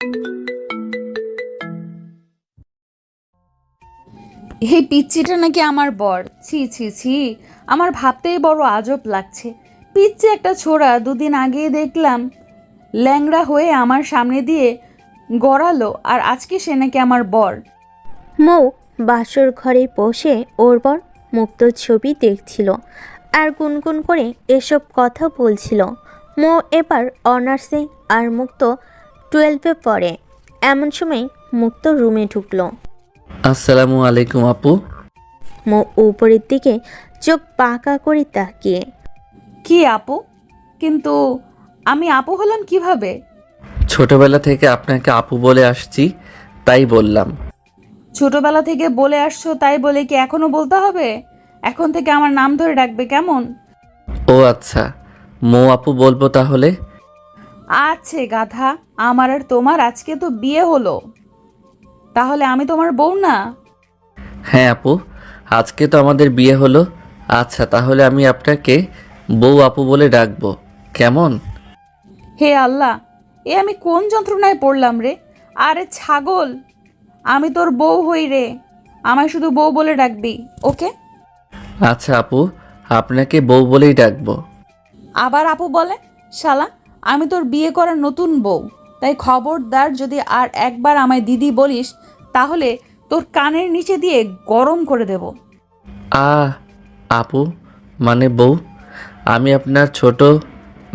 এই পিচ্চিটা নাকি আমার বর। ছি ছি ছি, আমার ভাবতেই বড় আজব লাগছে। পিচ্চি একটা ছোড়া, দুদিন আগেই দেখলাম ল্যাংড়া হয়ে আমার সামনে দিয়ে গড়ালো, আর আজকে সে নাকি আমার বর। মৌ বাসর ঘরে বসে ওর পর মুক্তোর ছবি দেখছিল আর গুনগুন করে এসব কথা বলছিল। মৌ এবার অনার্সে আর মুক্ত 12-এ পড়ে। এমন সময় মুক্ত রুমে ঢুকলো। আসসালামু আলাইকুম আপু। মৌ উপরের দিকে চোখ পাকা করে তাকিয়ে। কি আপু? কিন্তু আমি আপু হলাম কিভাবে? ছোটবেলা থেকে আপনাকে আপু বলে আসছি, তাই বললাম। ছোটবেলা থেকে বলে আসছো তাই বলে কি এখনো বলতে হবে? এখন থেকে আমার নাম ধরে ডাকবে কেমন? ও আচ্ছা, মৌ আপু বলবো তাহলে। আছে গাধা, আমার আর তোমার আজকে তো বিয়ে হলো, তাহলে আমি তোমার বউ না? হ্যাঁ আপু, আজকে তো আমাদের বিয়ে হলো। আচ্ছা তাহলে আমি আপনাকে বউ আপু বলে ডাকবো, কেমন? হে আল্লাহ, এ আমি কোন যন্ত্রণায় পড়লাম রে? আরে ছাগল, আমি তোর বউ হই রে, আমায় শুধু বউ বলে ডাকবি, ওকে? আচ্ছা আপু, আপনাকে বউ বলেই ডাকবো। আবার আপু বলে? শালা, আমি তোর বিয়ে করার নতুন বউ, তাই খবরদার যদি আর একবার আমায় দিদি বলিস তাহলে তোর কানের নিচে দিয়ে গরম করে দেব। আপু মানে বউ? আমি আপনার ছোট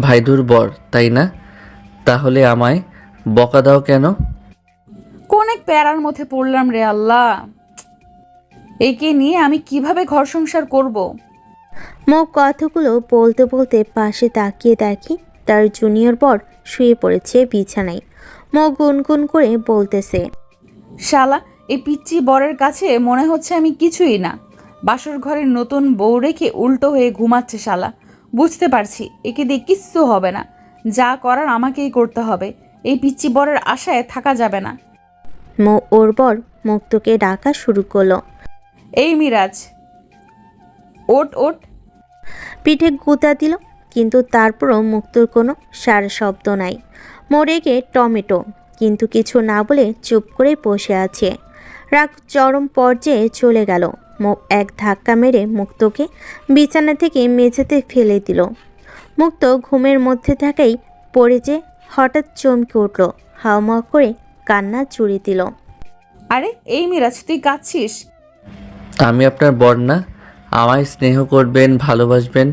ভাইদুর বর, তাই না? তাহলে আমায় বকা দাও কেন? কোন এক প্যারার মধ্যে পড়লাম রে আল্লাহ, একে নিয়ে আমি কিভাবে ঘর সংসার করব? মৌ কথাগুলো বলতে বলতে পাশে তাকিয়ে দেখি তার জুনিয়র বর শুয়ে পড়েছে বিছানায়। মৌ গুনগুন করে বলতেছে, শালা, এই পিচ্চি বরের কাছে মনে হচ্ছে আমি কিছুই না। বাসর ঘরের নতুন বউ রেখে উল্টো হয়ে ঘুমাচ্ছে শালা। বুঝতে পারছি একে দিয়ে কিচ্ছু হবে না, যা করার আমাকেই করতে হবে। এই পিচ্চি বরের আশায় থাকা যাবে না। মৌ ওর বর মুক্তকে ডাকা শুরু করলো। এই মিরাজ, ওট ওট। পিঠে গুঁতা দিল, কিন্তু তারপরও মুক্তর কোনো সারা শব্দ নাই। মোরেগে টমেটো, কিন্তু কিছু না বলে চুপ করে বসে আছে। রাগ চরম পর্যায়ে চলে গেল। মৌ এক ধাক্কা মেরে মুক্তকে বিছানা থেকে মেঝেতে ফেলে দিল। মুক্ত ঘুমের মধ্যে থাকাই পড়ে যে হঠাৎ চমকে উঠল, হাওমাও করে কান্না জুড়ে দিল। আরে এই মিরাজ, তুই কাঁদছিস? আমি আপনার বর না? আমায় স্নেহ করবেন, ভালোবাসবেন,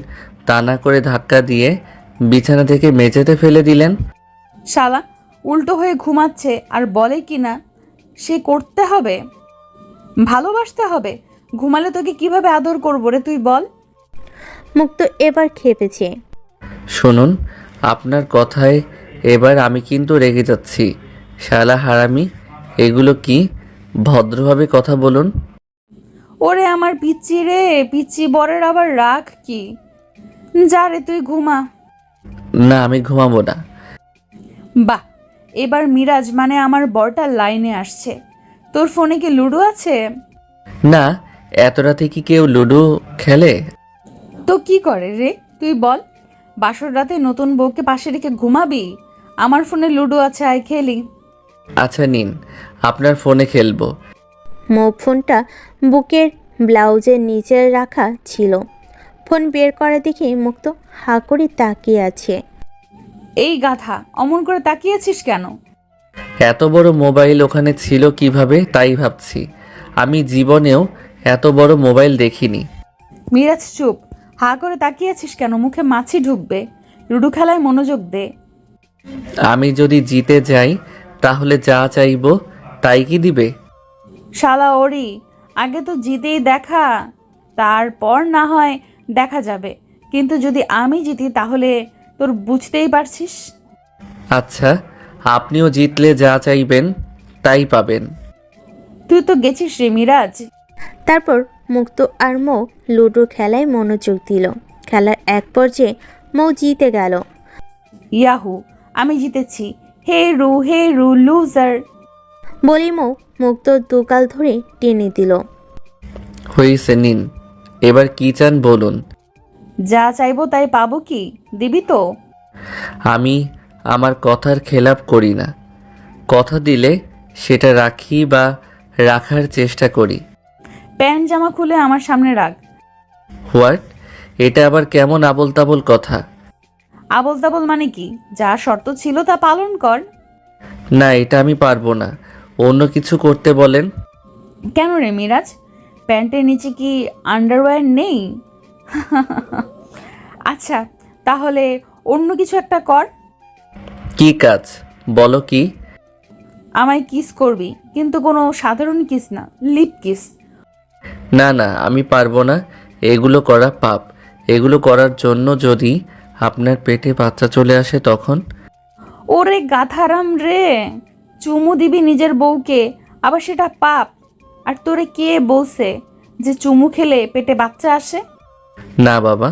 তা না করে ধাক্কা দিয়ে বিছানা থেকে মেঝেতে ফেলে দিলেন। শালা, উল্টো হয়ে ঘুমাচ্ছে আর বলে কি না সে করতে হবে, ভালোবাসতে হবে। ঘুমালে তোকে কিভাবে আদর করবো রে তুই বল? মুক্ত এবার খেপেছে। শুনুন, আপনার কথায় এবার আমি কিন্তু রেগে যাচ্ছি। শালা হারামি, এগুলো কি? ভদ্রভাবে কথা বলুন। ওরে আমার পিচ্চি রে, পিচ্চি বরের আবার রাগ কি? যা রে তুই ঘুমা। না আমি ঘুমাবো না। বাহ, এবার মিরাজ মানে আমার বরটা লাইনে আসছে। তোর ফোনে কি লুডো আছে? না, এত রাতে কি কেউ লুডো খেলে? তো কি করে রে তুই বল? বাসর রাতে নতুন বউকে পাশে রেখে ঘুমাবি? আমার ফোনে লুডো আছে, আয় খেলি। আচ্ছা নিন, আপনার ফোনে খেলবো। মৌ ফোনটা বুকের ব্লাউজের নিচে রাখা ছিল। ফোন বের করে দেখে মুক্ত হা করে তাকিয়ে আছে। এই গাধা, অমন করে তাকিয়েছিস কেন? এত বড় মোবাইল ওখানে ছিল কিভাবে তাই ভাবছি। আমি জীবনেও এত বড় মোবাইল দেখিনি। মিরাজ চুপ, হা করে তাকিয়েছিস কেন? মুখে মাছি ঢুকবে। লুডো খেলায় মনোযোগ দে। আমি যদি জিতে যাই তাহলে যা চাইবো তাই কি দিবে? শালা ওরি, আগে তো জিতেই দেখা, তারপর না হয় দেখা যাবে। কিন্তু যদি আমি জিতি তাহলে তোর বুঝতেই পারছিস। আচ্ছা, আপনিও জিতলে যা চাইবেন তাই পাবেন। তুই তো গেছিস রে মিরাজ। তারপর মুক্ত আর মৌ লুডো খেলায় মনোযোগ দিল। খেলার এক পর্যায়ে মৌ জিতে গেল। ইয়াহু, আমি জিতেছি। হে রু লুজার। বলি মৌ মুক্ত দুগাল ধরে টেনে দিল। হয়েছে, নিন। এবার কি চান বলুন। যা চাইবো তাই পাবো কি? দিবি তো? আমি আমার কথার খেলাপ করি না। কথা দিলে সেটা রাখি বা রাখার চেষ্টা করি। প্যান্ট জামা খুলে আমার সামনে রাখ। হোয়াট? এটা আবার কেমন আবোল তাবোল কথা? আবল তাবল মানে কি? যা শর্ত ছিল তা পালন কর। না, এটা আমি পারবো না। অন্য কিছু করতে বলেন। কেন রে মিরাজ, প্যান্টের নিচে কি আন্ডারওয়্যার নেই? আচ্ছা, তাহলে অন্য কিছু একটা কর। কি কাজ বলো? কি? আমায় কিস করবি, কিন্তু কোনো সাধারণ কিস না, লিপ কিস। না না, আমি পারবো না। এগুলো করা পাপ। এগুলো করার জন্য যদি আপনার পেটে বাচ্চা চলে আসে তখন? ওরে গাধারাম রে, চুমু দিবি নিজের বউকে, আবার সেটা পাপ? আর তোরে কে বলছে যে চুমু খেলে পেটে বাচ্চা আসে? না বাবা,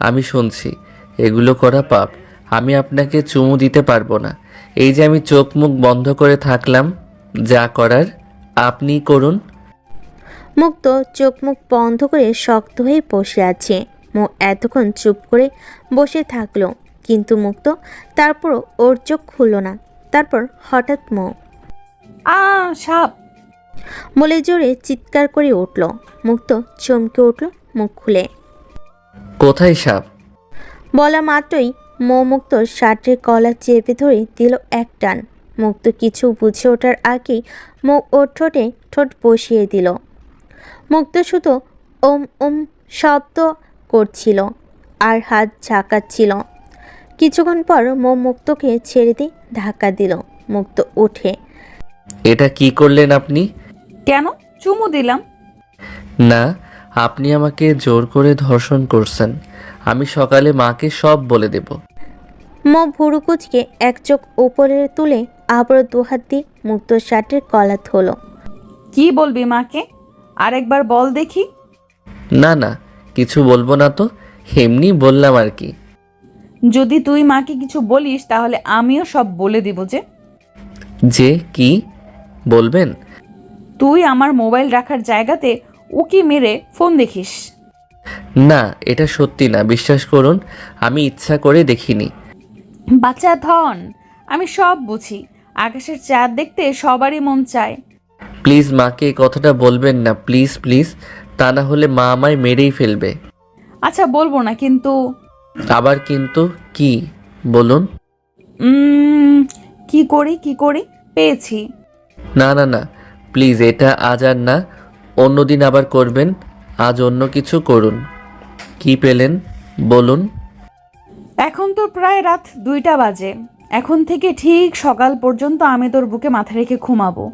আমি শুনছি এগুলো করা পাপ। আমি আপনাকে চুমু দিতে পারবো না। এই যে আমি চোখ মুখ বন্ধ করে থাকলাম, যা করার আপনিই করুন। মুক্ত চোখ মুখ বন্ধ করে শক্ত হয়ে বসে আছে। মো এতক্ষণ চুপ করে বসে থাকলো, কিন্তু মুক্ত তারপরও ওর চোখ খুলল না। তারপর হঠাৎ মো সাপ! বলে জোরে চিৎকার করে উঠল। মুক্ত চমকে উঠল মুখ খুলে। কোথায় সাপ? বলা মাত্রই মো মুক্তর শার্টের কলার চেপে ধরে দিল এক টান। মুক্ত কিছু বুঝে ওঠার আগেই মো ওর ঠোঁটে ঠোঁট বসিয়ে দিল। মুক্ত শুধু ওম ওম শব্দ করছিল আর হাত ঝাঁকাচ্ছিল। কিছুক্ষণ পর মো মুক্তকে ছেড়ে দিয়ে ধাক্কা দিল। মুক্ত উঠে। এটা কি করলেন আপনি? কেন? চুমু দিলাম। না, আপনি আমাকে জোর করে ধর্ষণ করছেন। আমি সকালে মাকে সব বলে দেব। মো ভুরু কুচকে এক চোখ উপরে তুলে আবারও দুহাত দিয়ে মুক্তর শার্টের কলা ধরল। কি বলবি মাকে? আরেকবার বল দেখি। না না, কিছু বলবো না তো, এমনি বললাম আর কি। যদি তুই মাকে কিছু বলিস তাহলে আমিও সব বলে দিব। যে কি বলবেন? তুই আমার মোবাইল রাখার জায়গাতে উকি মেরে ফোন দেখিস। না, এটা সত্যি না, বিশ্বাস করুন। আমি ইচ্ছা করে দেখিনি। বাচ্চা ধন, আমি সব বুঝি। আকাশের চাঁদ দেখতে সবারই মন চায়। প্লিজ মাকে এই কথাটা বলবেন না, প্লিজ প্লিজ। তা না হলে মা আমায় মেরেই ফেলবে। আচ্ছা বলবো না, কিন্তু আবার কিন্তু কি? বলুন। কি করি পেয়েছি। না না না, প্লিজ, এটা আজ আর না, অন্যদিন আবার করবেন। আজ অন্য কিছু করুন। কি পেলেন বলুন। এখন তো প্রায় রাত 2টা বাজে। এখন থেকে ঠিক সকাল পর্যন্ত আমি তোর বুকে মাথা রেখে ঘুমাবো।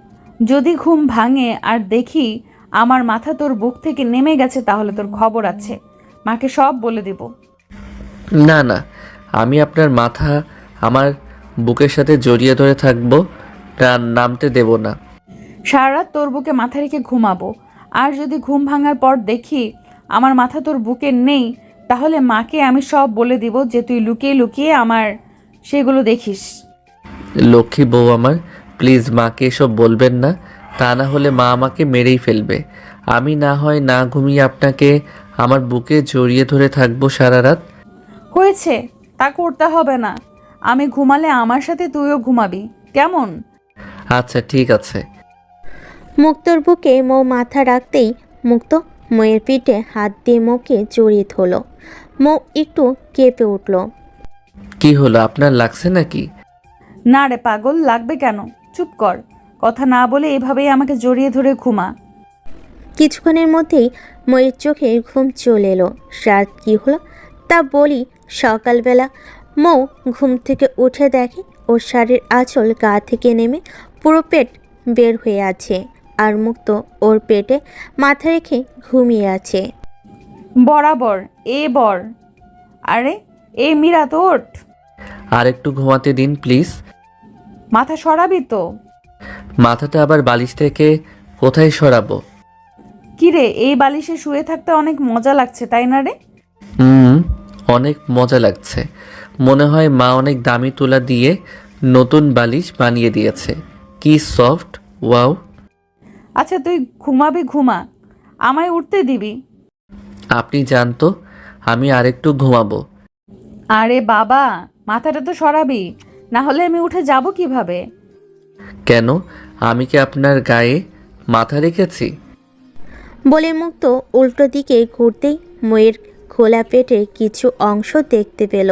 যদি ঘুম ভাঙে আর দেখি আমার মাথা তোর বুক থেকে নেমে গেছে, তাহলে তোর খবর আছে। মাকে সব বলে দেব। না না, আমি আপনার মাথা আমার বুকের সাথে জড়িয়ে ধরে থাকবো, নামতে দেব না। সারা রাত তোর বুকে মাথা রেখে ঘুমাবো। আর যদি ঘুম ভাঙার পর দেখি আমার মাথা তোর বুকে নেই, তাহলে মাকে আমি সব বলে দিব যে তুই লুকিয়ে লুকিয়ে আমার সেগুলো দেখিস। লক্ষ্মী বউ আমার, প্লিজ মাকে এসব বলবেন না। তা না হলে মা আমাকে মেরেই ফেলবে। আমি না হয় না ঘুমিয়ে আপনাকে আমার বুকে জড়িয়ে ধরে থাকবো সারা রাত। হয়েছে, তা করতে হবে না। আমি ঘুমালে আমার সাথে তুইও ঘুমাবি, কেমন? আচ্ছা ঠিক আছে। মুক্তর বুকে মো মাথা রাখতেই মুক্ত মোয়ের পিঠে হাত দিয়ে মোকে জড়িয়ে ধরল। মো একটু কেঁপে উঠল। কি হলো, আপনার লাগছে নাকি? না রে পাগল, লাগবে কেন? চুপ কর, কথা না বলে এভাবেই আমাকে জড়িয়ে ধরে ঘুমা। কিছুক্ষণের মধ্যেই ময়ের চোখে ঘুম চলে এলো। রাত কি হলো তা বলি। সকালবেলা মৌ ঘুম থেকে উঠে দেখে ওর শাড়ির আঁচল গা থেকে নেমে পুরো পেট বের হয়ে আছে, আর মুক্ত ওর পেটে মাথা রেখে ঘুমিয়ে আছে। বরাবর এ বর। আরে এ মীরা, তোর আর একটু ঘুমাতে দিন প্লিজ। মাথা সরাবি তো? মাথাটা আবার বালিশ থেকে কোথায় সরাবো? কিরে, এই বালিশে শুয়ে থাকতে অনেক মজা লাগছে, তাই না রে? অনেক মজা লাগছে। মনে হয় মা অনেক দামি তুলা দিয়ে নতুন বালিশ বানিয়ে দিয়েছে। কি সফট, ওয়াও। আচ্ছা তুই ঘুমাবি, ঘুমা, আমায় উঠতে দিবি? আপনি জানতো আমি আরেকটু ঘুমাবো। আরে বাবা, মাথাটা তো সরাবি, না হলে আমি উঠে যাব কিভাবে? কেন? আমি কি আপনার গায়ে মাথা রেখেছি? বলে মুক্ত উল্টো দিকে ঘুরতেই ময়ের খোলা পেটে কিছু অংশ দেখতে পেল।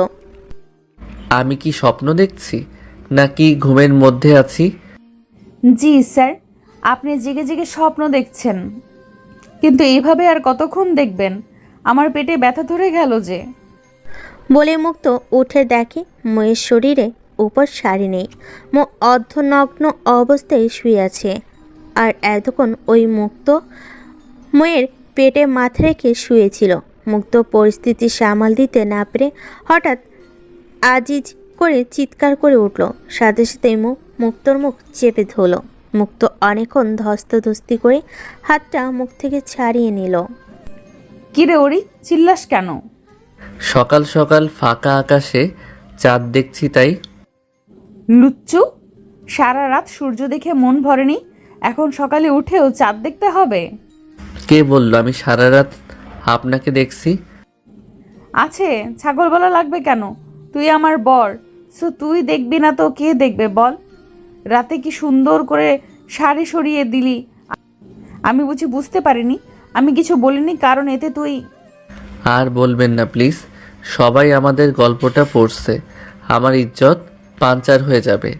আমি কি স্বপ্ন দেখছি নাকি ঘুমের মধ্যে আছি? জি স্যার, আপনি জেগে জেগে স্বপ্ন দেখছেন, কিন্তু এইভাবে আর কতক্ষণ দেখবেন? আমার পেটে ব্যথা ধরে গেল যে। বলে মুক্ত উঠে দেখে ময়ের শরীরে উপর শাড়ি নেই। মো অর্ধনগ্ন অবস্থায় শুয়ে আছে। আর এতক্ষণ ওই মুক্ত ময়ের পেটে মাথা রেখে শুয়েছিল। মুক্ত পরিস্থিতি সামাল দিতে না পেরে হঠাৎ আজিজ করে চিৎকার করে উঠল। সাথে সাথে মুক্তর মুখ চেপে ধরল। মুক্ত অনেকক্ষণ ধস্তাধস্তি করে হাতটা মুখ থেকে ছাড়িয়ে নিল। কিরে ওরি, চিল্লাস কেন? সকাল সকাল ফাঁকা আকাশে চাঁদ দেখছি তাই। লুচ্চু, সারা রাত সূর্য দেখে মন ভরেনি, এখন সকালে উঠেও চাঁদ দেখতে হবে? কে বলল আমি সারা রাত আপনাকে দেখছি? আছে, ছাগল বলা লাগবে কেন? তুই আমার বর, সো তুই দেখবি না তো কে দেখবে বল? রাতে কি সুন্দর করে শাড়ি সরিয়ে দিলি, আমি বুঝি বুঝতে পারিনি? আমি কিছু বলিনি কারণ এতে তুই। আর বলবেন না প্লিজ, সবাই আমাদের গল্পটা পড়ছে, আমার ইজ্জত পাঞ্চার হয়ে যাবে।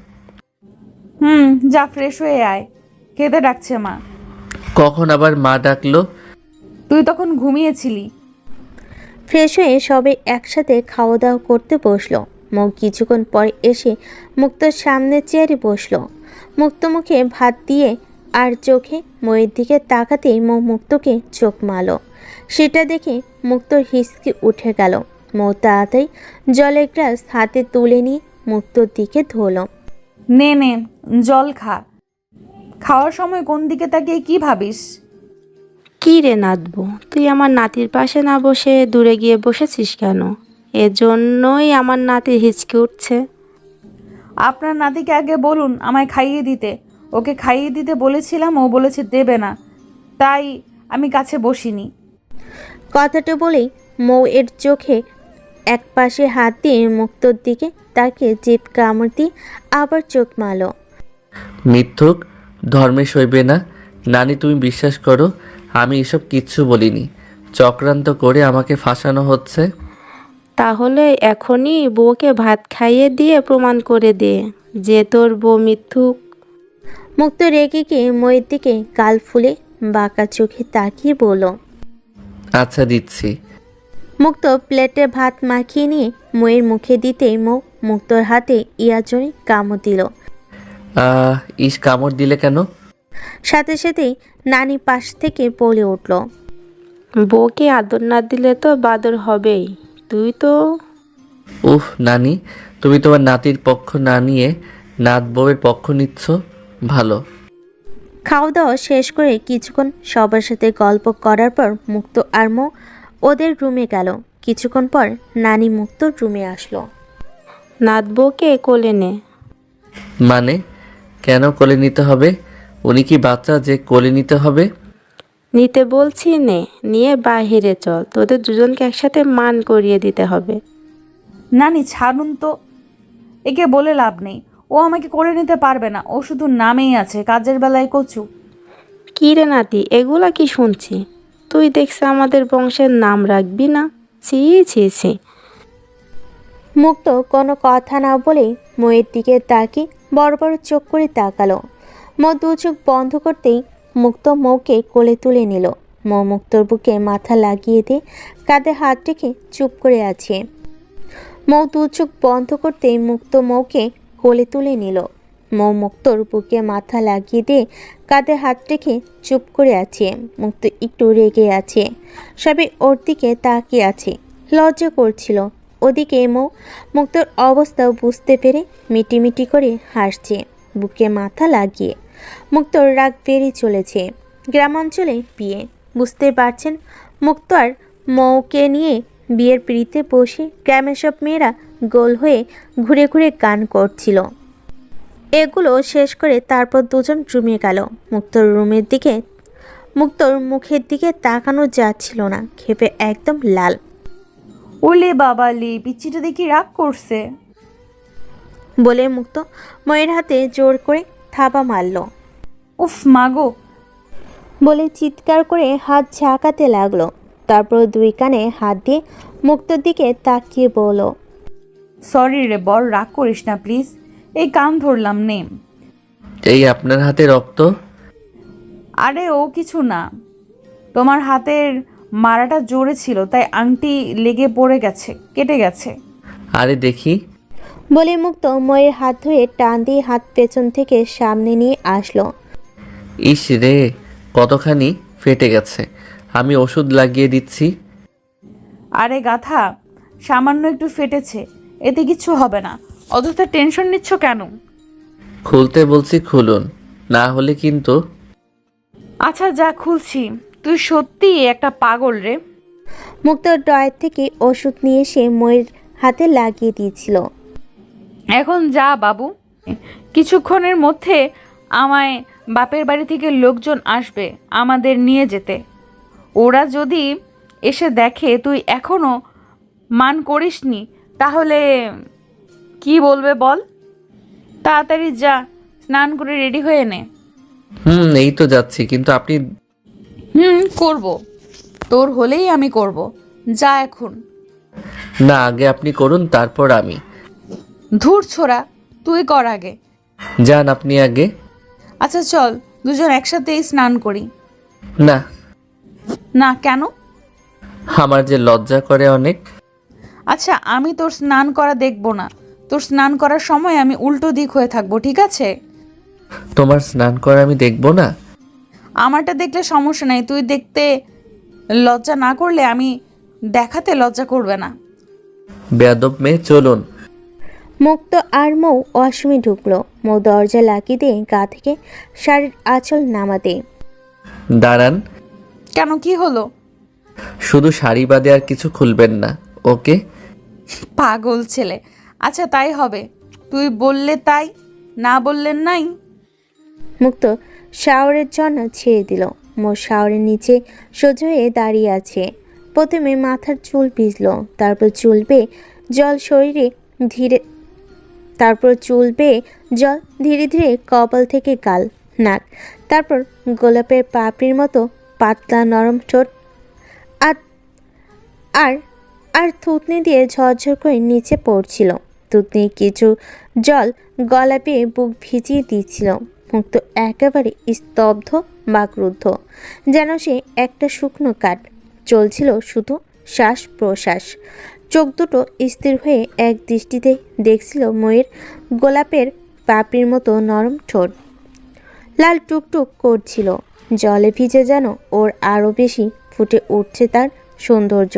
যা ফ্রেশ হয়ে আয়, খেতে ডাকছে মা। কখন আবার মা ডাকলো? তুই তখন ঘুমিয়েছিলি। ফ্রেশ হয়ে সবে একসাথে খাওয়া দাওয়া করতে বসলো। মুখ কিছুক্ষণ পর এসে মুক্তর সামনে চেয়ারে বসলো। মুক্ত মুখে ভাত দিয়ে আর চোখে ময়ের দিকে তাকাতেই মুক্তকে চোখ মারল। সেটা দেখে মুক্তর হিসকে উঠে গেল। মৌ তাড়াতাড়ি জলের গ্লাস হাতে তুলে নিয়ে মুক্তর দিকে ধরল। নে নে, জল খা। খাওয়ার সময় কোন দিকে তাকিয়ে কি ভাবিস? কি রে নাতবো, তুই আমার নাতির পাশে না বসে দূরে গিয়ে বসেছিস কেন? এজন্যই আমার নাতি হিচকে উঠছে। আপনার নাতিকে আগে বলুন আমায় খাইয়ে দিতে। ওকে খাইয়ে দিতে বলেছিলাম, ও বলেছে দেবে না, তাই আমি কাছে বসিনি। কথাটা বলেই মৌ এর চোখে এক পাশে হাত দিয়ে মুক্তর দিকে তাকে জিভ কামড় দিয়ে আবার চোখ মারল। মিথ্যুক, ধর্মে সইবে না। নানি তুমি বিশ্বাস করো, আমি এসব কিচ্ছু বলিনি। চক্রান্ত করে আমাকে ফাঁসানো হচ্ছে। তাহলে এখনই বউকে ভাত খাইয়ে দিয়ে প্রমাণ করে দে যে তোর বউ মিথ্যুক। মুক্ত রেগে গিয়ে ময়ের দিকে গাল ফুলে বাঁকা চোখে তাকিয়ে বলল। আচ্ছা দিচ্ছি। মুক্ত প্লেটে ভাত মাখিয়ে নিয়ে ময়ের মুখে দিতেই মৌ মুক্তর হাতে ইয়াজনে কামড় দিল। ইস, কামড় দিলে কেন? সাথে সাথেই নানি পাশ থেকে বলে উঠল। বউকে আদর না দিলে তো বাদর হবেই। তুই তো। নানি, তুমি তোমার নাতির পক্ষ না নিয়ে নাত বউয়ের পক্ষ নিচ্ছ, ভালো। খাওয়া দাওয়া শেষ করে কিছুক্ষণ সবার সাথে গল্প করার পর মুক্ত আর মৌ ওদের রুমে গেল। কিছুক্ষণ পর নানি মুক্তর রুমে আসলো। নাতবউকে কোলে নে। মানে কেন কোলে নিতে হবে? উনি কি বাচ্চা যে কোলে নিতে হবে? নিতে বলছি নে, নিয়ে বাহিরে চল, তোদের দুজনকে একসাথে মান করিয়ে দিতে হবে। নানি ছাড়ুন তো, একে বলে লাভ নেই। ও আমাকে করে নিতে পারবে না, ও শুধু নামেই আছে, কাজের বেলায় কচু। কি রে নাতি, এগুলা কি শুনছি? তুই দেখছি আমাদের বংশের নাম রাখবি না? ছি ছি ছি। মুক্ত কোনো কথা না বলেই ময়ের দিকে তাকিয়ে বড় বড় চোখ করে তাকালো। মৌ দু চোখ বন্ধ করতেই মুক্ত মৌকে কোলে তুলে নিল। মৌ মুক্তর বুকে মাথা লাগিয়ে দিয়ে কাঁধে হাত রেখে চুপ করে আছে। মৌ দু চোখ বন্ধ করতেই মুক্ত মৌকে কোলে তুলে নিল। মৌ মুক্তর বুকে মাথা লাগিয়ে দিয়ে কাঁধে হাত রেখে চুপ করে আছে। মুক্ত একটু রেগে আছে, সবাই ওর দিকে তাকিয়ে আছে, লজ্জা করছিল। ওদিকে মৌ মুক্তর অবস্থা বুঝতে পেরে মিটিমিটি করে হাসছে বুকে মাথা লাগিয়ে। মুক্তর রাগ বেড়ে চলেছে। গ্রামাঞ্চলে বিয়ে, বুঝতে পারছেন। মুক্ত আর মৌকে নিয়ে বিয়ের পিড়িতে বসে গ্রামের সব মেয়েরা গোল হয়ে ঘুরে ঘুরে গান করছিল। এগুলো শেষ করে তারপর দুজন রুমে গেল। মুক্তর মুখের দিকে তাকানো যাচ্ছিল না, ক্ষেপে একদম লাল। ওলে বাবা লে, পিচ্চিটা দেখি রাগ করছে। বলে মুক্ত ময়ের হাতে জোর করে থাবা মারল। উফ মাগো! বলে চিৎকার করে হাত ঝাঁকাতে লাগলো। তারপর দুই কানে হাত দিয়ে মুক্তোর দিকে তাকিয়ে বলল, সরি রে বর, রাগ করিস না প্লিজ। এই কান ধরলাম নে। এই আপনার হাতে রক্ত? আরে ও কিছু না, তোমার হাতের মারাটা জোরে ছিল তাই আংটি লেগে পড়ে গেছে, কেটে গেছে। আরে দেখি। বলে মুক্ত ময়ের হাত ধরে টান দিয়ে হাত পেছন থেকে সামনে নিয়ে আসলো। ইস রে, কতখানি ফেটে গেছে। আমি ওষুধ লাগিয়ে দিচ্ছি। আরে গাথা, সামান্য একটু ফেটেছে, এতে কিছু হবে না, অযথা টেনশন নিচ্ছ কেন? খুলতে বলছি খুলুন, না হলে কিন্তু। আচ্ছা যা, খুলছি। তুই সত্যি একটা পাগল রে। মুক্ত ড্রয়ার থেকে ওষুধ নিয়ে এসে ময়ের হাতে লাগিয়ে দিয়েছিল। এখন যা বাবু, কিছুক্ষণের মধ্যে আমায় বাপের বাড়ি থেকে লোকজন আসবে আমাদের নিয়ে যেতে। ওরা যদি এসে দেখে তুই এখনো মান করিসনি তাহলে কি বলবে বল? তাড়াতাড়ি যা, স্নান করে রেডি হয়ে নে। এই তো যাচ্ছি, কিন্তু আপনি। করব, তোর হলেই আমি করব। যা এখন। না, আগে আপনি করুন, তারপর আমি। ধুর ছোড়া, তুই কর আগে। যান আপনি আগে। আচ্ছা চল, দুজন একসাথেই স্নান করি। না। না কেন? আমার যে লজ্জা করে অনেক। আচ্ছা আমি তোর স্নান করা দেখব না। তোর স্নান করার সময় আমি উল্টো দিক হয়ে থাকবো, ঠিক আছে? তোমার স্নান করা আমি দেখবো না? আমারটা দেখলে সমস্যা নাই, তুই দেখতে লজ্জা না করলে আমি দেখাতে লজ্জা করবে না। বেয়াদব মেয়ে, চলুন। মুক্ত আর মৌ ওয়াশরুমে ঢুকলো। মৌ দরজা লাগিয়ে দিয়ে গা থেকে শাড়ির আঁচল নামাতে। দাঁড়ান। কেন, কি হলো? শুধু শাড়ি বাদে আর কিছু খুলবেন না, ওকে? পাগল ছেলে। আচ্ছা তাই হবে, তুই বললে তাই, না বললেন নাই। মুক্ত শাওয়ারের জন্য ছেড়ে দিল। মৌ শাওয়ারের নিচে সোজা হয়ে দাঁড়িয়ে আছে। প্রথমে মাথার চুল ভিজলো, তারপর চুল বেয়ে জল ধীরে ধীরে কপাল থেকে গাল, নাক, তারপর গোলাপের পাপড়ির মতো পাতলা নরম ঠোঁট, আর আর আর থুতনি দিয়ে ঝরঝর করে নিচে পড়ছিল। থুতনি কিছু জল গলা পেয়ে বুক ভিজিয়ে দিচ্ছিল। মুক্ত একেবারে স্তব্ধ বাকরুদ্ধ, যেন সে একটা শুকনো কাঠ। চলছিল শুধু শ্বাস প্রশ্বাস। চোখ দুটো স্থির হয়ে এক দৃষ্টিতে দেখছিল ময়ের গোলাপের পাপড়ির মতো নরম ঠোঁট। লাল টুকটুক করছিল, জলে ভিজে যেন ওর আরও বেশি ফুটে উঠছে তার সৌন্দর্য।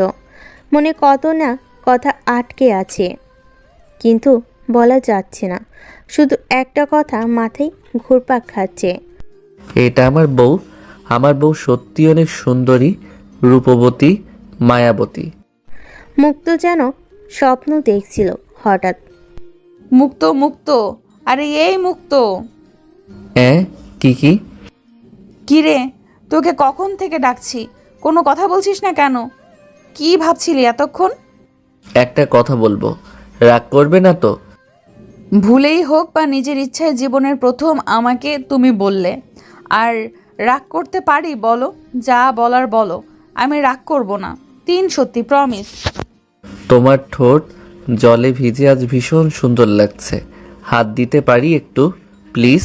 মনে কত না কথা আটকে আছে, কিন্তু বলা যাচ্ছে না। শুধু একটা কথা মাথায় ঘুরপাক খাচ্ছে। এটা আমার বউ। আমার বউ সত্যি অনেক সুন্দরী, রূপবতী, মায়াবতী। মুক্ত যেন স্বপ্ন দেখছিল হঠাৎ। মুক্ত, মুক্ত, আরে এই মুক্ত। হ্যাঁ, কি? কি রে, তোকে কখন থেকে ডাকছি, কোনো কথা বলছিস না কেন? কি ভাবছিলি এতক্ষণ? একটা কথা বলবো, রাগ করবে না তো? ভুলেই হোক বা নিজের ইচ্ছায় জীবনের প্রথম আমাকে তুমি বললে, আর রাগ করতে পারি? বলো, যা বলার বলো, আমি রাগ করব না। সত্যি, প্রমিস। তোমার ঠোঁট জলে ভিজে আজ ভীষণ সুন্দর লাগছে। হাত দিতে পারি একটু, প্লিজ?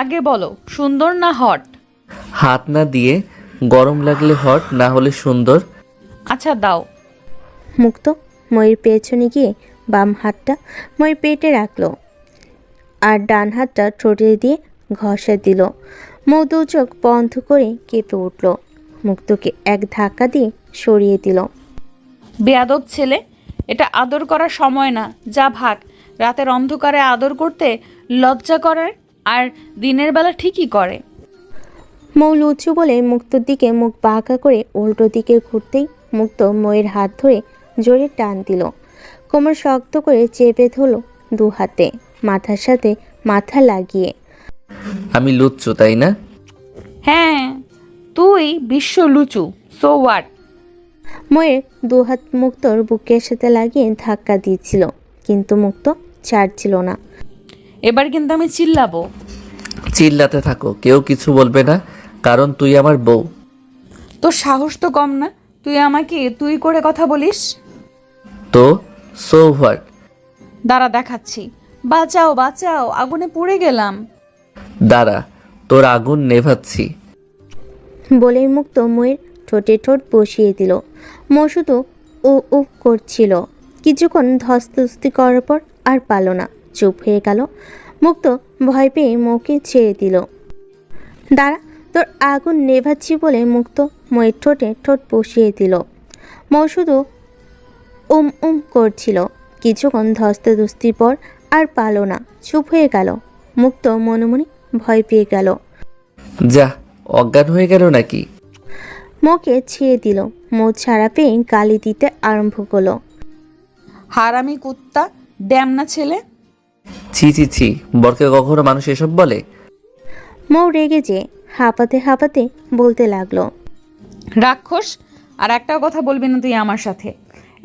আগে বলো, সুন্দর না হট? হাত না দিয়ে, গরম লাগলে হট, না হলে সুন্দর। আচ্ছা দাও। মুক্ত ময়ের পেছনে গিয়ে বাম হাতটা ময়ের পেটে রাখলো, আর ডান হাতটা ঠোঁটে দিয়ে ঘষা দিল। মৌ দু চোখ বন্ধ করে কেঁপে উঠল। মুক্তকে এক ধাক্কা দিয়ে সরিয়ে দিল। বেয়াদব ছেলে, এটা আদর করার সময় না, যা ভাগ। রাতের অন্ধকারে আদর করতে লজ্জা করে, আর দিনের বেলা ঠিকই করে। মৌ লুচু বলে মুক্তর দিকে মুখ বাঁকা করে উল্টো দিকে ঘুরতেই মুক্ত ময়ের হাত ধরে জোরে টান দিল। কোমর শক্ত করে চেপে ধরল দু হাতে, মাথার সাথে মাথা লাগিয়ে। আমি লুচ্চু, তাই না? হ্যাঁ, তুই বিশ্ব লুচু, সো হোয়াট? ময়ের দু হাত মুক্তর বুকের সাথে লাগিয়ে ধাক্কা দিচ্ছিল, কিন্তু মুক্ত ছাড়ছিল না। এবার কিন্তু আমি চিল্লাবো। চিল্লাতে থাকো, কেউ কিছু বলবে না, কারণ তুই আমার বউ। তোর সাহস তো কম না, তুই আমাকে তুই করে কথা বলিস। তো সো হোয়াট? দাঁড়া দেখাচ্ছি। বাঁচাও বাঁচাও, আগুনে পুড়ে গেলাম। দাঁড়া, তোর আগুন নেভাচ্ছি। বলেই মুক্ত ময়ের ঠোঁটে ঠোঁট বসিয়ে দিল। মো শুধু ও উ করছিল। কিছুক্ষণ ধস্তাধস্তি করার পর আর পারল না, চুপ হয়ে গেল। মুক্ত ভয় পেয়ে মৌকে ছেড়ে দিল। দাঁড়া, তোর আগুন নেভাচ্ছি বলে মুক্ত ময়ের ঠোঁটে ঠোঁট বসিয়ে দিল। মৌ শুধু করছিল। কিছুক্ষণ ধস্তাধস্তির পর আর পারল না, চুপ হয়ে গেল। মুক্ত মনে মনে ভয় পেয়ে গেল। যা, অজ্ঞান হয়ে গেল নাকি? মোকে ছেড়ে দিল। মৌ ছাড়া পেয়ে গালি দিতে আরম্ভ করলো। হারামি কুত্তা, ড্যামনা ছেলে। ছি ছি ছি, বরকে কখনো মানুষ এসব বলে? মৌ রেগে যে হাঁপাতে হাঁপাতে বলতে লাগলো। রাক্ষস, আর একটাও কথা বলবি না তুই আমার সাথে।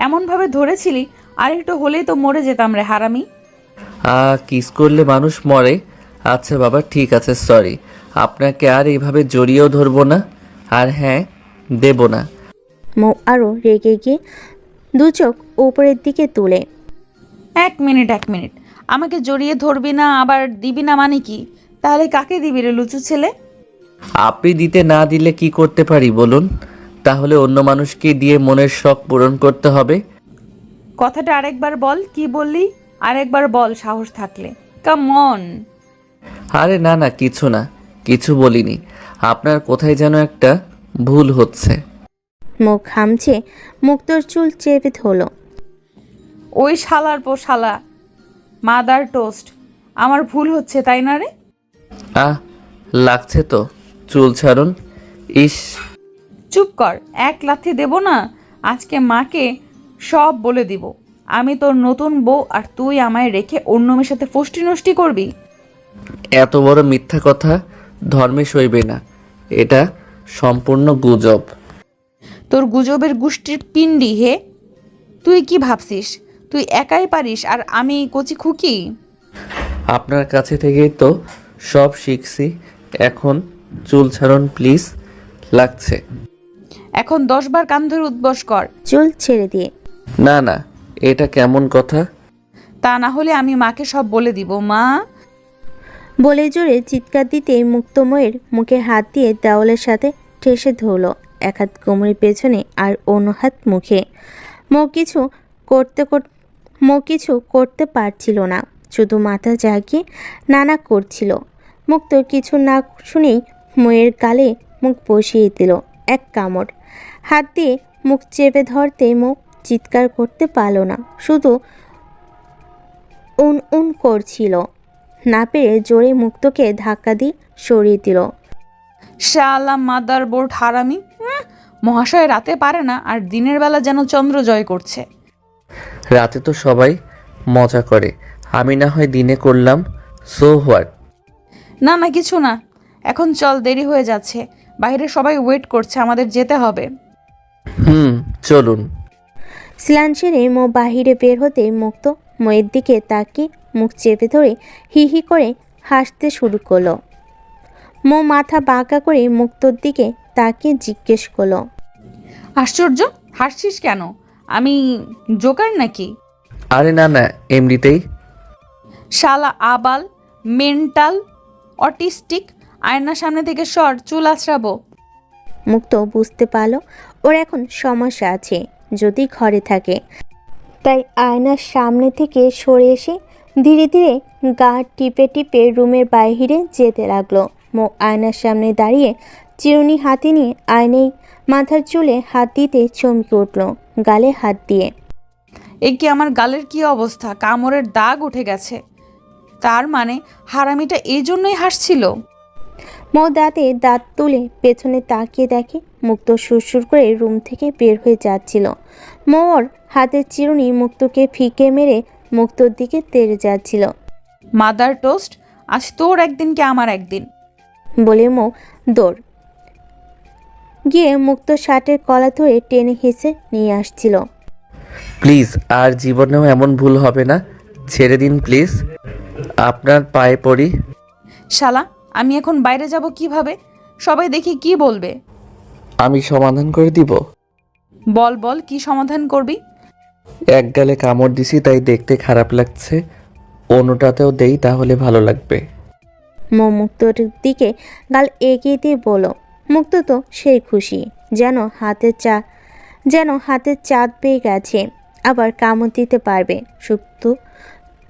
এমনভাবে ধরেছিলি, আর একটু হলেই তো মরে যেতাম রে হারামি। কিস করলে মানুষ মরে? আচ্ছা বাবা, ঠিক আছে, সরি। আপনাকে আর এইভাবে জড়িয়েও ধরবো না, আর হ্যাঁ, দেব না। মৌ আরও রেগে গিয়ে দু চোখ উপরের দিকে তুলে। এক মিনিট, আমাকে জড়িয়ে ধরবি না আবার দিবি না মানে কি? তাহলে কাকে দিবি রে লুচু ছেলে? আপনি দিতে না দিলে কি করতে পারি বলুন? তাহলে অন্য মানুষকে দিয়ে মনের শখ পূরণ করতে হবে। কথাটা আরেকবার বল, কি বললি? আরেকবার বল সাহস থাকলে। Come on. আরে না না, কিছু না, কিছু বলিনি। আপনার কোথায় যেন একটা ভুল হচ্ছে। মুখ হামছে মুক্তোর চুল চেপে ধরল। ওই শালার পো শালা, মাদার টোস্ট, আমার ভুল হচ্ছে তাই না রে? লাগছে তো, চুল ছাড়ুন। ইস, চুপ কর, এক লাথি দেব না, আজকে মাকে সব বলে দিব। আমি তোর নতুন বউ আর তুই আমায় রেখে অন্য মেয়ের সাথে ফষ্টি নষ্টি করবি। এত বড় মিথ্যা কথা ধর্মে সইবে না, এটা সম্পূর্ণ গুজব। তোর গুজবের গোষ্ঠীর পিণ্ডি হে। তুই কি ভাবছিস তুই একাই পারিস আর আমি কচি খুকি? আপনার কাছে থেকেই তো সব শিখছি। এখন চুল ছাড়ুন প্লিজ, লাগছে। এখন 10 বার কান ধরে উদ্বস কর। চুল ছেড়ে দিয়ে। না না, এটা কেমন কথা? তা না হলে আমি মাকে সব বলে দিব। মা, বলে জোরে চিৎকার দিতে মুক্তময়ের মুখে হাত দিয়ে দেওয়ালের সাথে ঠেসে ধরল। এক হাত কোমরের পেছনে আর অন্য হাত মুখে। মৌ কিছু করতে পারছিল না, শুধু মাথা জাগিয়ে নানা করছিল। মুক্ত কিছু না শুনেই ময়ের গালে মুখ বসিয়ে দিল এক কামড়। হাত দিয়ে মুখ চেপে ধরতে মৌ চিৎকার করতে পারল না, শুধু উন করছিল। না পেরে জোরে মুক্তকে ধাক্কা দিয়ে সরিয়ে দিল। শালা মাদার বোর্ড হারামি। মহাশয় রাতে পারে না আর দিনের বেলা যেন চন্দ্র জয় করছে। রাতে তো সবাই মজা করে, আমি না হয় দিনে করলাম, সো হোয়াট? না না, কিছু না। এখন চল, দেরি হয়ে যাচ্ছে, বাইরে সবাই ওয়েট করছে, আমাদের যেতে হবে। চলুন। স্নান সেরে মৌ বাহিরে বের হতে মুক্ত ময়ের দিকে তাকিয়ে মুখ চেপে ধরে হি হি করে হাসতে শুরু করলো। মৌ মাথা বাঁকা করে মুক্তর দিকে তাকিয়ে জিজ্ঞেস করলো। আশ্চর্য, হাসছিস কেন? আমি জোকার নাকি? আরে না না, এমনিতেই। শালা আবাল, মেন্টাল, অটিস্টিক, আয়নার সামনে থেকে সর, চুল আছড়াবো। মুক্ত বুঝতে পারল ওর এখন সমস্যা আছে যদি ঘরে থাকে, তাই আয়নার সামনে থেকে সরে এসে ধীরে ধীরে গা টিপে টিপে রুমের বাইরে যেতে লাগলো। মৌ আয়নার সামনে দাঁড়িয়ে চিরুনি হাতে নিয়ে আয়নায় মাথার চুলে হাত দিতে চমকে উঠল গালে হাত দিয়ে। এই কি আমার গালের কি অবস্থা? কামড়ের দাগ উঠে গেছে। তার মানে হারামিটা এই জন্যই হাসছিল। মৌ দাঁতে দাঁত তুলে পেছনে তাকিয়ে দেখে মুক্ত সুরসুর করে রুম থেকে বের হয়ে যাচ্ছিল। মৌর হাতের চিরুনি মুক্তকে ফিকে মেরে মুক্তর দিকে তেড়ে যাচ্ছিল। মাদার টোস্ট, আজ তোর একদিন কি আমার একদিন। বলে মৌ দৌড় গিয়ে মুক্ত শার্টের কলা ধরে টেনে হেসে নিয়ে আসছিল। প্লিজ, আর জীবনেও এমন ভুল হবে না, ছেড়ে দিন প্লিজ। আপনার পায়ে পড়ি। শালা, আমি এখন বাইরে যাব কিভাবে? সবাই দেখি কি বলবে? আমি সমাধান করে দিব। বল বল, কি সমাধান করবি? এক গালে কামড় দিছি তাই দেখতে খারাপ লাগছে, অন্যটাতেও দেই তাহলে ভালো লাগবে। মুক্তর দিকে গাল এগিয়ে দিয়ে বলল। মুক্ত তো সেই খুশি, যেন হাতে চাঁদ পেয়ে গেছে, আবার কামড় দিতে পারবে।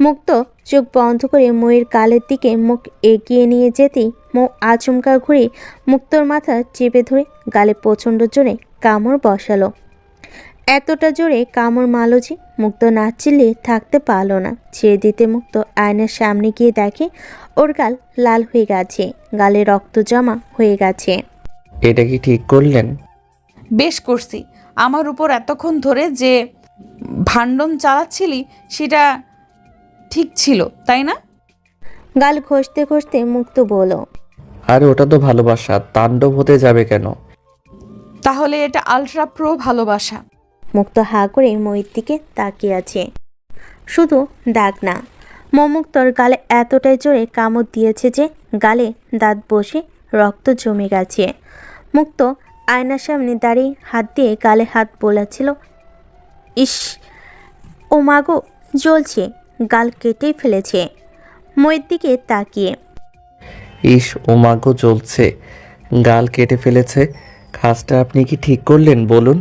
মুক্ত চোখ বন্ধ করে ময়ের গালের দিকে মুখ এগিয়ে নিয়ে যেতেই মৌ আচমকা ঘুরে মুক্তর মাথা চেপে ধরে গালে প্রচণ্ড জোরে কামড় বসালো। এতটা জোরে কামড় মারল যে মুক্ত না চিল্লিয়ে থাকতে পারল না। ছেড়ে দিতে মুক্ত আয়নার সামনে গিয়ে দেখে ওর গাল লাল হয়ে গেছে, গালে রক্ত জমা হয়ে গেছে। এটা কি ঠিক করলেন? বেশ করছি। আমার উপর এতক্ষণ ধরে যে ভাণ্ডন চালাচ্ছিলি সেটা ঠিক ছিল, তাই না? গাল ঘষতে ঘষতে মুক্ত বলল। আরে ওটা তো ভালোবাসা, তাণ্ডব হতে যাবে কেন? তাহলে এটা আলট্রা প্রো ভালোবাসা। মুক্ত হা করে ময়ের দিকে তাকিয়ে আছে। শুধু দাগ না, মুক্তর গালে এতটাই জোরে কামড় দিয়েছে যে গালে দাঁত বসে রক্ত জমে গেছে। মুক্ত আয়নার সামনে দাঁড়িয়ে হাত দিয়ে গালে হাত বোলাচ্ছিল। ইস, ও মাগো, জ্বলছে, গাল কেটেই ফেলেছে। ময়ের দিকে তাকিয়ে ইস, ও মাগো জ্বলছে, গাল কেটে ফেলেছে। কাজটা আপনি কি ঠিক করলেন বলুন?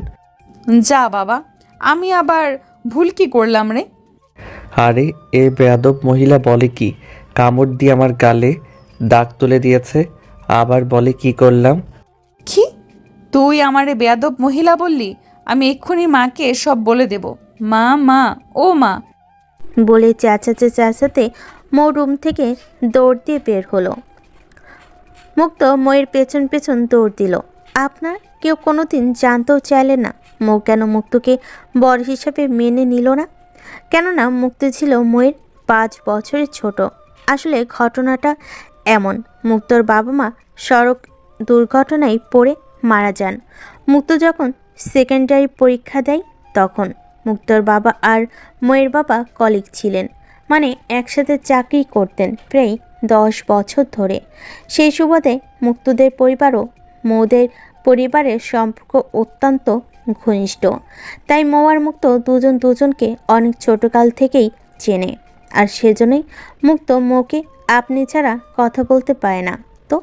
যা বাবা, আমি আবার ভুল কি করলাম রে? আরে এ বেয়াদব মহিলা বলে কি, কামড় দিয়ে আমার গালে দাগ তুলে দিয়েছে, আবার বলে কি করলাম। কি? তুই আমারে বেয়াদব মহিলা বললি? আমি এক্ষুনি মাকে সব বলে দেব। মা, মা, ও মা। বলে চেঁচাতে মৌ রুম থেকে দৌড় দিয়ে বের হলো। মুক্ত ময়ের পেছন পেছন দৌড় দিল। আপনার কেউ কোনোদিন জানতেও চাইলে না মৌ কেন মুক্তকে বর হিসাবে মেনে নিল না? কেননা মুক্ত ছিল ময়ের 5 বছরের ছোট। আসলে ঘটনাটা এমন, মুক্তর বাবা মা সড়ক দুর্ঘটনায় পড়ে মারা যান। মুক্ত যখন সেকেন্ডারি পরীক্ষা দেয় তখন মুক্তর বাবা আর ময়ের বাবা কলিগ ছিলেন, মানে একসাথে চাকরি করতেন প্রায় 10 বছর ধরে। সেই সুবাদে মুক্তদের পরিবারও মৌদের পরিবারের সম্পর্ক অত্যন্ত ঘনিষ্ঠ। তাই মৌ আর মুক্ত দুজন দুজনকে অনেক ছোটকাল থেকেই চেনে, আর সেজন্যই মুক্ত মৌকে আপনি ছাড়া কথা বলতে পারে না। তো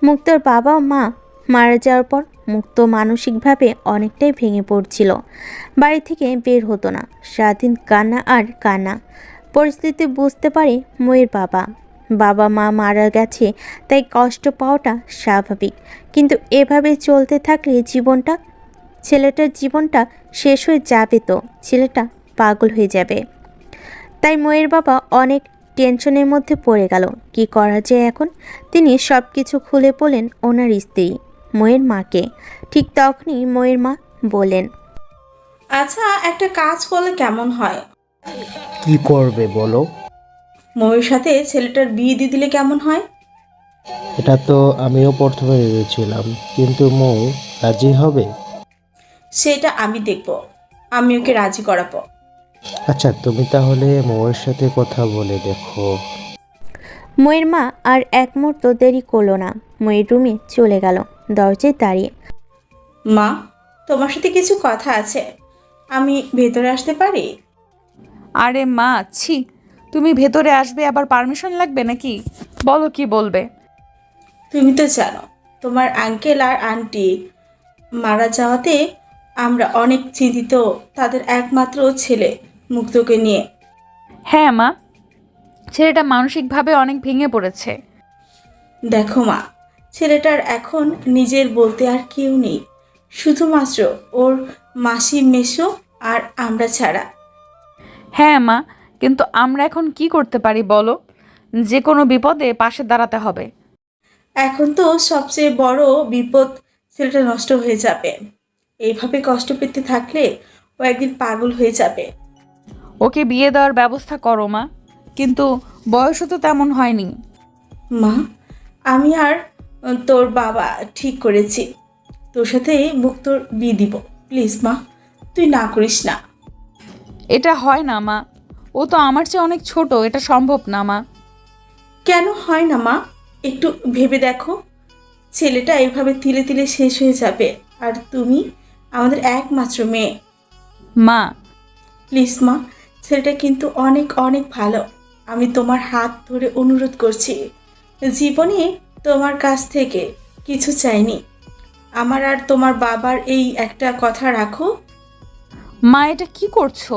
মুক্তর বাবা মা মারা যাওয়ার পর মুক্ত মানসিকভাবে অনেকটাই ভেঙে পড়ছিল। বাড়ি থেকে বের হতো না, সারাদিন কান্না আর কান্না। পরিস্থিতি বুঝতে পারে ময়ের বাবা মা মারা গেছে, তাই কষ্ট পাওয়াটা স্বাভাবিক। কিন্তু এভাবে চলতে থাকলে ছেলেটার জীবনটা শেষ হয়ে যাবে, তো ছেলেটা পাগল হয়ে যাবে। তাই ময়ের বাবা অনেক টেনশনের মধ্যে পড়ে গেল। কি করা যায় এখন? তিনি সব কিছু খুলে বলেন ওনার স্ত্রী ময়ের মাকে। ঠিক তখনই ময়ের মা বলেন, আচ্ছা, একটা কাজ করলে কেমন হয়? কি করবে বলো? ময়ূর সাথে ছেলেটার বিয়ে দিয়ে দিলে কেমন হয়? এটা তো আমিও প্রথমে ভেবেছিলাম, কিন্তু মৌ রাজি হবে? সেটা আমি দেখব, আমি ওকে রাজি করাবো। আচ্ছা, তুমি তাহলে মৌয়ের সাথে কথা বলে দেখো। ময়ের মা আর এক মুহূর্ত দেরি করলো না, ময়ের রুমে চলে গেল দরজায় দাঁড়িয়ে। মা, তোমার সাথে কিছু কথা আছে, আমি ভেতরে আসতে পারি? আরে মা, ছি, তুমি ভেতরে আসবে আবার পারমিশন লাগবে নাকি? বলো কি বলবে। তুমি তো জানো তোমার আঙ্কেল আর আন্টি মারা যাওয়াতে আমরা অনেক চিন্তিত, তাদের একমাত্র ছেলে মুক্তকে নিয়ে। হ্যাঁ মা, ছেলেটা মানসিকভাবে অনেক ভেঙে পড়েছে। দেখো মা, ছেলেটার এখন নিজের বলতে আর কেউ নেই, শুধুমাত্র ওর মাসি মেসো আর আমরা ছাড়া। হ্যাঁ মা, কিন্তু আমরা এখন কি করতে পারি বলো? যে কোনো বিপদে পাশে দাঁড়াতে হবে। এখন তো সবচেয়ে বড় বিপদ, ছেলেটা নষ্ট হয়ে যাবে। এইভাবে কষ্ট পেতে থাকলে ও একদিন পাগল হয়ে যাবে। ওকে বিয়ে দেওয়ার ব্যবস্থা করো মা, কিন্তু বয়সও তো তেমন হয়নি। মা, আমি আর তোর বাবা ঠিক করেছি, তোর সাথে মুক্তর বিয়ে দিব। প্লিজ মা, তুই না করিস না। এটা হয় না মা, ও তো আমার চেয়ে অনেক ছোট, এটা সম্ভব না মা। কেন হয় না মা? একটু ভেবে দেখো, ছেলেটা এভাবে তিলে তিলে শেষ হয়ে যাবে, আর তুমি আমাদের একমাত্র মেয়ে। মা, প্লিজ মা, ছেলেটা কিন্তু অনেক অনেক ভালো। আমি তোমার হাত ধরে অনুরোধ করছি, জীবনে তোমার কাছ থেকে কিছু চাইনি। আমার আর তোমার বাবার এই একটা কথা রাখো। মা এটা কি করছো?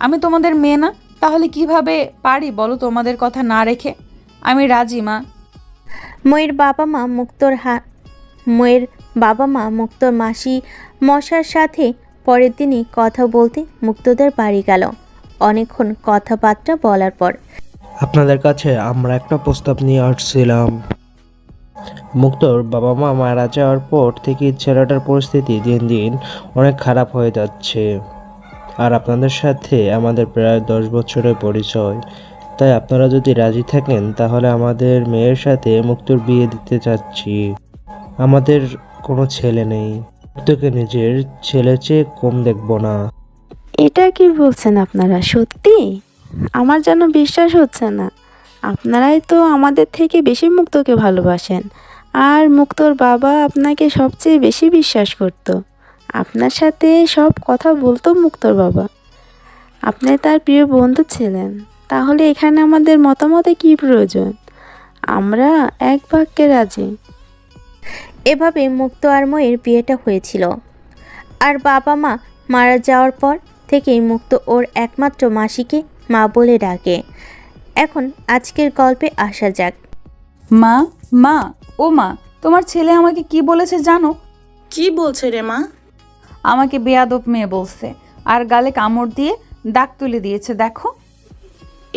আমি তোমাদের মেয়ে না? তাহলে কিভাবে পারি বলো তোমাদের কথা না রেখে? আমি রাজি মা। ময়ের বাবা মা মুক্তর মাসি মশার সাথে পরের দিনই কথা বলতে মুক্তদের বাড়ি গেল। অনেকক্ষণ কথাবার্তা বলার পর আপনাদের কাছে আমরা একটা প্রস্তাব নিয়ে আসছিলাম। মুক্তোর বাবা মা মারা যাওয়ার পর থেকে ছেলেটার পরিস্থিতি দিন দিন অনেক খারাপ হয়ে যাচ্ছে। আর আপনাদের সাথে আমাদের প্রায় 10 বছরের পরিচয়। তাই আপনারা যদি রাজি থাকেন তাহলে আমাদের মেয়ের সাথে মুক্তোর বিয়ে দিতে চাচ্ছি। আমাদের কোনো ছেলে নেই, মুক্তোকে নিজের ছেলের চেয়ে কম দেখব না। এটা কি বলছেন আপনারা? সত্যি? আমার যেন বিশ্বাস হচ্ছে না। আপনারাই তো আমাদের থেকে বেশি মুক্তকে ভালোবাসেন, আর মুক্তর বাবা আপনাকে সবচেয়ে বেশি বিশ্বাস করত। আপনার সাথে সব কথা বলতো মুক্তর বাবা। আপনি তার প্রিয় বন্ধু ছিলেন। তাহলে এখানে আমাদের মতামতে কি প্রয়োজন? আমরা এক বাক্যে রাজি। এভাবে মুক্ত আর ময়ের বিয়েটা হয়েছিল। আর বাবা মা মারা যাওয়ার পর থেকেই মুক্ত ওর একমাত্র মাসিকে মা বলে ডাকে। এখন আজকের গল্পে আসা যাক। মা, মা, ও মা, তোমার ছেলে আমাকে কি বলেছে জানো? কি বলছে রে মা? আমাকে বেয়াদব মেয়ে বলছে, আর গালে কামড় দিয়ে দাগ তুলে দিয়েছে। দেখো।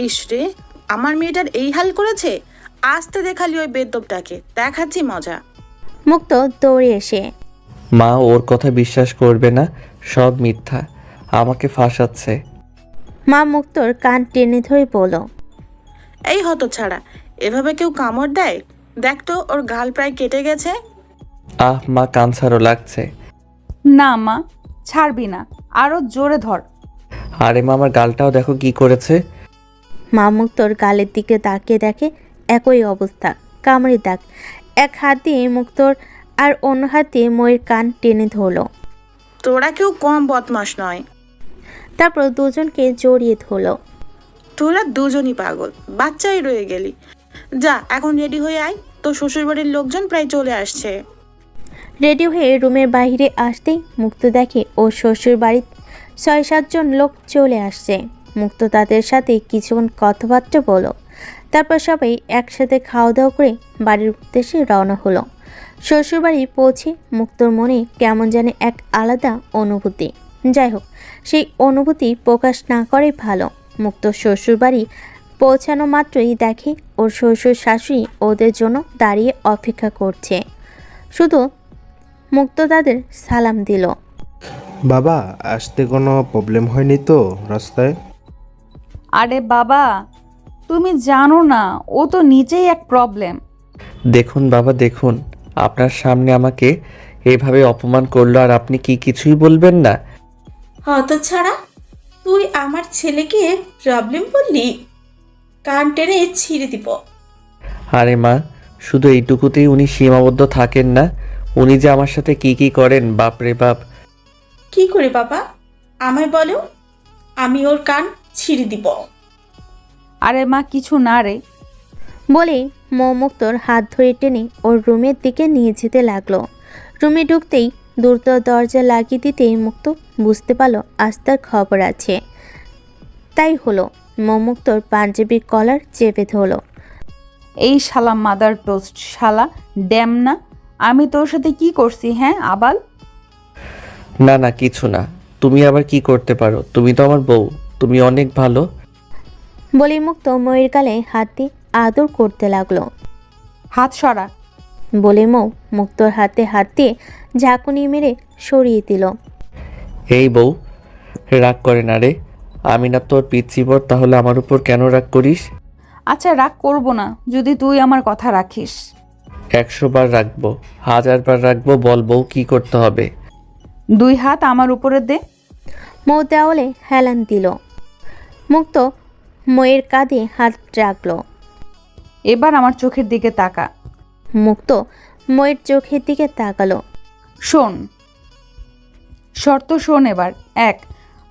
ইসরে, আমার মেয়েটার এই হাল করেছে? আসতে দেখালি ওই বেদ্যপটাকে, দেখাচ্ছি মজা। মুক্ত দৌড়ে এসে মা ওর কথা বিশ্বাস করবে না, সব মিথ্যা, আমাকে ফাঁসাচ্ছে। মা মুক্তর কান টেনে ধরে বলল, এই হতছাড়া, এভাবে কেউ কামড় দেয়? দেখ তো, ওর গাল প্রায় কেটে গেছে। মা কান ছাড়ো, লাগছে। না মা, ছাড়বি না, আরো জোরে ধর। আরে মা, আমার গালটাও দেখো কি করেছে। মা মুক্তর গালের দিকে তাকিয়ে দেখে একই অবস্থা, কামড়ে দাগ। এক হাত দিয়ে মুক্তর আর অন্য হাত দিয়ে ময়ের কান টেনে ধরলো। তোরা কেউ কম বদমাশ নয়। তারপর দুজনকে জড়িয়ে ধরলো। তোরা দুজনই পাগল, বাচ্চাই রয়ে গেলি। যা, এখন রেডি হয়ে আয়, তোর শ্বশুরবাড়ির লোকজন প্রায় চলে আসছে। রেডি হয়ে রুমের বাইরে আসতেই মুক্ত দেখে ওর শ্বশুর বাড়ির 6-7 জন লোক চলে আসছে। মুক্ত তাদের সাথে কিছুক্ষণ কথাবার্তা বলো। তারপর সবাই একসাথে খাওয়া দাওয়া করে বাড়ির উদ্দেশ্যে রওনা হলো। শ্বশুরবাড়ি পৌঁছে মুক্তর মনে কেমন জানে এক আলাদা অনুভূতি। যাই হোক, সেই অনুভূতি প্রকাশ না করাই ভালো। মুক্তর শ্বশুরবাড়ি পৌঁছানো মাত্রই দেখে ওর শ্বশুর শাশুড়ি ওদের জন্য দাঁড়িয়ে অপেক্ষা করছে। শুধু মুক্ত তাদের সালাম দিল। বাবা, আসতে কোনো প্রবলেম হয়নি তো রাস্তায়? আরে বাবা, তুমি জানো না, ও তো নিজেই এক প্রবলেম। দেখুন বাবা, দেখুন, আপনার সামনে আমাকে এভাবে অপমান করলো, আর আপনি কি কিছুই বলবেন না? হতছাড়া, তুই আমার ছেলেকে প্রবলেম বললি? কান টেনে ছিঁড়ে দিব। আরে মা, শুধু এইটুকুতেই উনি সীমাবদ্ধ থাকেন না, উনি যে আমার সাথে কি কি করেন, বাপ রে বাপ। কি করে বাবা? আমায় বলো, আমি ওর কান ছিঁড়ে দিব। আরে মা, কিছু না রে। বলেই মুক্তর হাত ধরে টেনে ওর রুমের দিকে নিয়ে যেতে লাগলো। রুমে ঢুকতেই দ্রুত দরজা লাগিয়ে দিতেই মুক্ত বুঝতে পারলো আজ তার খবর আছে। তাই হলো, মুক্তর পাঞ্জাবির কলার চেপে ধরলো। এই শালা মাদার টোস্ট, শালা ড্যাম না, আমি তোর সাথে কি করছি? হ্যাঁ আবাল। না না, কিছু না। তুমি আবার কি করতে পারো? তুমি তো আমার বউ, তুমি অনেক ভালো। বলে মুক্ত ময়ের গালে হাত দিয়ে আদর করতে লাগলো। হাত সরা। বলে মুক্তর হাতে হাত দিয়ে ঝাঁকুনি মেরে সরিয়ে দিল। এই বউ, রাগ করে না রে। আমি না তোর পিচ্ছি বর, তাহলে আমার উপর কেন রাগ করিস? আচ্ছা, রাগ করব না যদি তুই আমার কথা রাখিস। 100 বার রাখবো, 1000 বার রাখবো। বল বউ, কি করতে হবে? 2 হাত আমার উপরে দে। দেওয়ালে হেলান দিল। মুক্ত ময়ের কাঁধে হাত রাখলো। এবার আমার চোখের দিকে তাকা। মুক্ত ময়ের চোখের দিকে তাকালো। শোন, শর্ত শোন এবার। 1,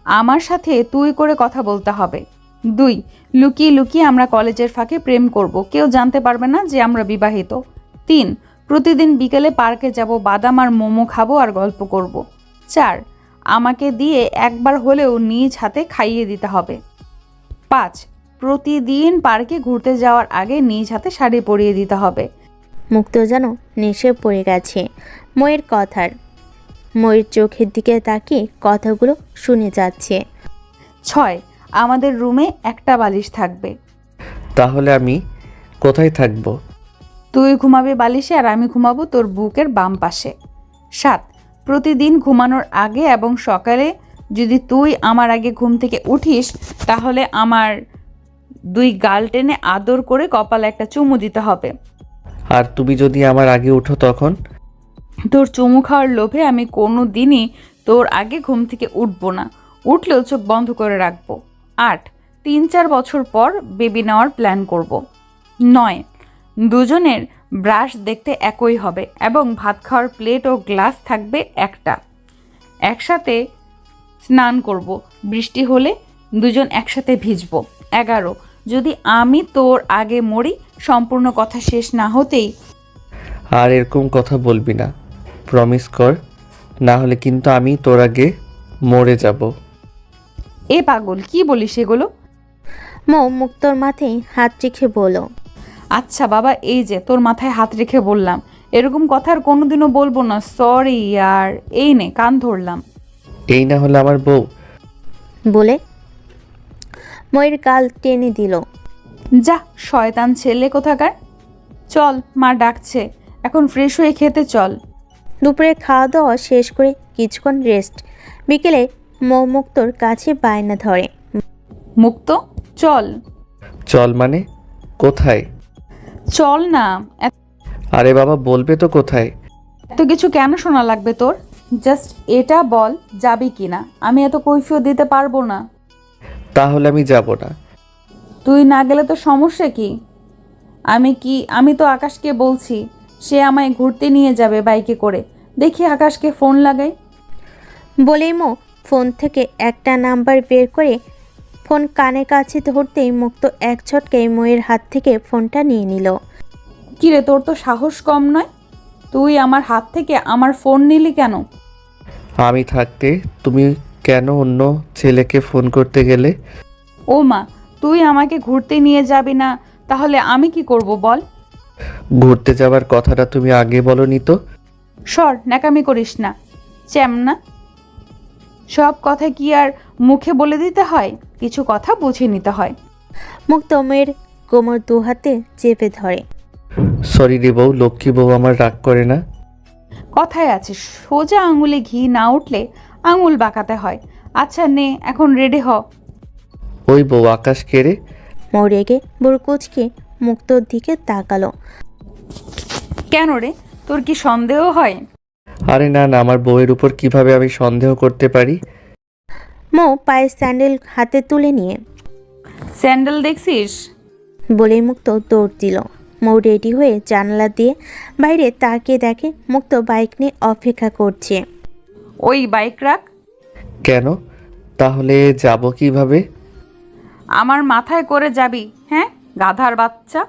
আমার সাথে তুই করে কথা বলতে হবে। 2, লুকিয়ে লুকিয়ে আমরা কলেজের ফাঁকে প্রেম করব, কেউ জানতে পারবে না যে আমরা বিবাহিত। 3, প্রতিদিন বিকেলে পার্কে যাব, বাদাম আর মোমো খাবো আর গল্প করব। 4, আমাকে দিয়ে একবার হলেও নিজ হাতে খাইয়ে দিতে হবে। 5, প্রতিদিন পার্কে ঘুরতে যাওয়ার আগে নিজ হাতে শাড়ি পরিয়ে দিতে হবে। মুক্ত যেন নেশে পড়ে গেছে ময়ের কথার। ময়ের চোখের দিকে তাকিয়ে কথাগুলো শুনে যাচ্ছে। 6, আমাদের রুমে একটা বালিশ থাকবে। তাহলে আমি কোথায় থাকবো? তুই ঘুমাবি বালিশে আর আমি ঘুমাবো তোর বুকের বাম পাশে। 7, প্রতিদিন ঘুমানোর আগে এবং সকালে যদি তুই আমার আগে ঘুম থেকে উঠিস তাহলে আমার 2 গাল টেনে আদর করে কপালে একটা চুমু দিতে হবে। আর তুমি যদি আমার আগে উঠো তখন? তোর চুমু খাওয়ার লোভে আমি কোনো দিনই তোর আগে ঘুম থেকে উঠবো না, উঠলেও চোখ বন্ধ করে রাখবো। 8, 3-4 বছর পর বেবি নেওয়ার প্ল্যান করব। 9, দুজনের ব্রাশ দেখতে একই হবে এবং ভাত খাওয়ার প্লেট ও গ্লাস থাকবে একটা। একসাথে স্নান করব, বৃষ্টি হলে দুজন একসাথে ভিজবো। 11, যদি আমি তোর আগে মরি, সম্পূর্ণ কথা শেষ না হতেই। আর এরকম কথা বলবি না, প্রমিস কর, না হলে কিন্তু আমি তোর আগে মরে যাব। এ পাগল, কি বলিস এগুলো? মুক্তর মাথায় হাত রেখে বলল। আচ্ছা বাবা, এই যে তোর মাথায় হাত রেখে বললাম, এরকম কথা আর কোনোদিনও বলবো না। সরি ইয়ার, এই নে কান ধরলাম। এই না হলে আমার বউ। বলে ময়ের গাল টেনে দিল। যা শয়তান ছেলে কোথাকার। চল, মা ডাকছে, এখন ফ্রেশ হয়ে খেতে চল। দুপুরে খাওয়া দাওয়া শেষ করে কিছুক্ষণ রেস্ট। বিকেলে মুক্তর কাছে বায়না ধরে। মুক্ত, চল। চল মানে? কোথায়? চল না। আরে বাবা, বলবে তো কোথায়। এত কিছু কেন শোনা লাগবে তোর? জাস্ট এটা বল, যাবি কিনা। আমি এত কৈফিয়ত দিতে পারবো না। তাহলে আমি যাব না। তুই না গেলে তো সমস্যা কি? আমি তো আকাশকে বলছি, সে আমায় ঘুরতে নিয়ে যাবে বাইকে করে। দেখি আকাশকে ফোন লাগাই। বলেই ফোন থেকে একটা নাম্বার বের করে ফোন কানের কাছে ধরতেই মুক্ত এক ঝটকায় ময়ের হাত থেকে ফোনটা নিয়ে নিল। কিরে, তোর তো সাহস কম নয়, তুই আমার হাত থেকে আমার ফোন নিলি কেন? আমি থাকতে তুমি কেন অন্য ছেলেকে ফোন করতে গেলে? ও মা, তুই আমাকে ঘুরতে নিয়ে যাবি না, তাহলে আমি কি করব বল? ঘুরতে যাবার কথাটা তুমি আগে বলনি তো। সর, ন্যাকামি করিস না, চ্যামনা। সব কথা কি আর মুখে বলে দিতে হয়? কিছু কথা বুঝে নিতে হয়। মুক্ত ময়ের কোমর দু হাতে চেপে ধরে। সরি রে বউ, লক্ষ্মী বউ আমার রাগ করে না। কথায় আছে, সোজা আঙুলে ঘি না উঠলে আঙুল বাঁকাতে হয়। আচ্ছা নে, এখন রেডি হ। ওই বউ, আকাশ কেড়ে। মৌ রেগে বুড়কুচকে মুক্তর দিকে তাকালো। কেন রে, তোর কি সন্দেহ হয়? আরে না না, আমার বউয়ের উপর কিভাবে আমি সন্দেহ করতে পারি? মৌ পায়ের স্যান্ডেল হাতে তুলে নিয়ে স্যান্ডেল দেখছিস? বলেই মুক্ত দৌড় দিল। মৌ রেডি হয়ে জানালা দিয়ে বাইরে তাকিয়ে দেখে মুক্ত বাইক নিয়ে অপেক্ষা করছে। ওই বাইক রাখ। কেন? তাহলে যাব কিভাবে? আমার মাথায় করে যাবি? হ্যাঁ, গাধার বাচ্চা।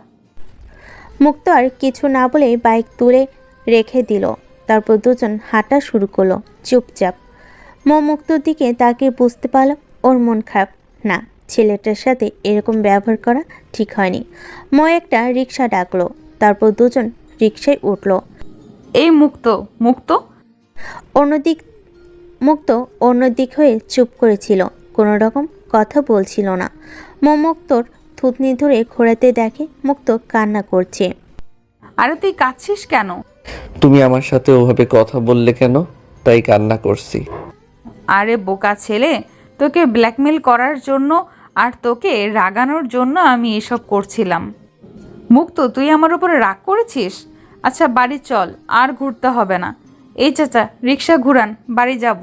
মুক্ত আর কিছু না বলে বাইক তুলে রেখে দিল। তারপর দুজন হাঁটা শুরু করলো চুপচাপ। মুক্তর দিকে তাকিয়ে বুঝতে পারল ওর মন খারাপ না। ছেলেটার সাথে এরকম ব্যবহার করা ঠিক হয়নি। একটা রিক্সা ডাকলো, তারপর দুজন রিক্সায় উঠল। এই মুক্ত, মুক্ত। অন্যদিক হয়ে চুপ করেছিল, কোনো রকম কথা বলছিল না। মুক্তর থুতনি ধরে ঘোরাতে দেখে মুক্ত কান্না করছে। আরে তুই কাঁদছিস কেন? তুমি আমার সাথে ওভাবে কথা বললে কেন, তাই কান্না করছি। আরে বোকা ছেলে, তোকে ব্ল্যাকমেল করার জন্য আর তোকে রাগানোর জন্য আমি এসব করছিলাম। মুক্ত, তুই আমার উপরে রাগ করেছিস? আচ্ছা বাড়ি চল, আর ঘুরতে হবে না। এই চাচা, রিক্সা ঘুরান, বাড়ি যাব।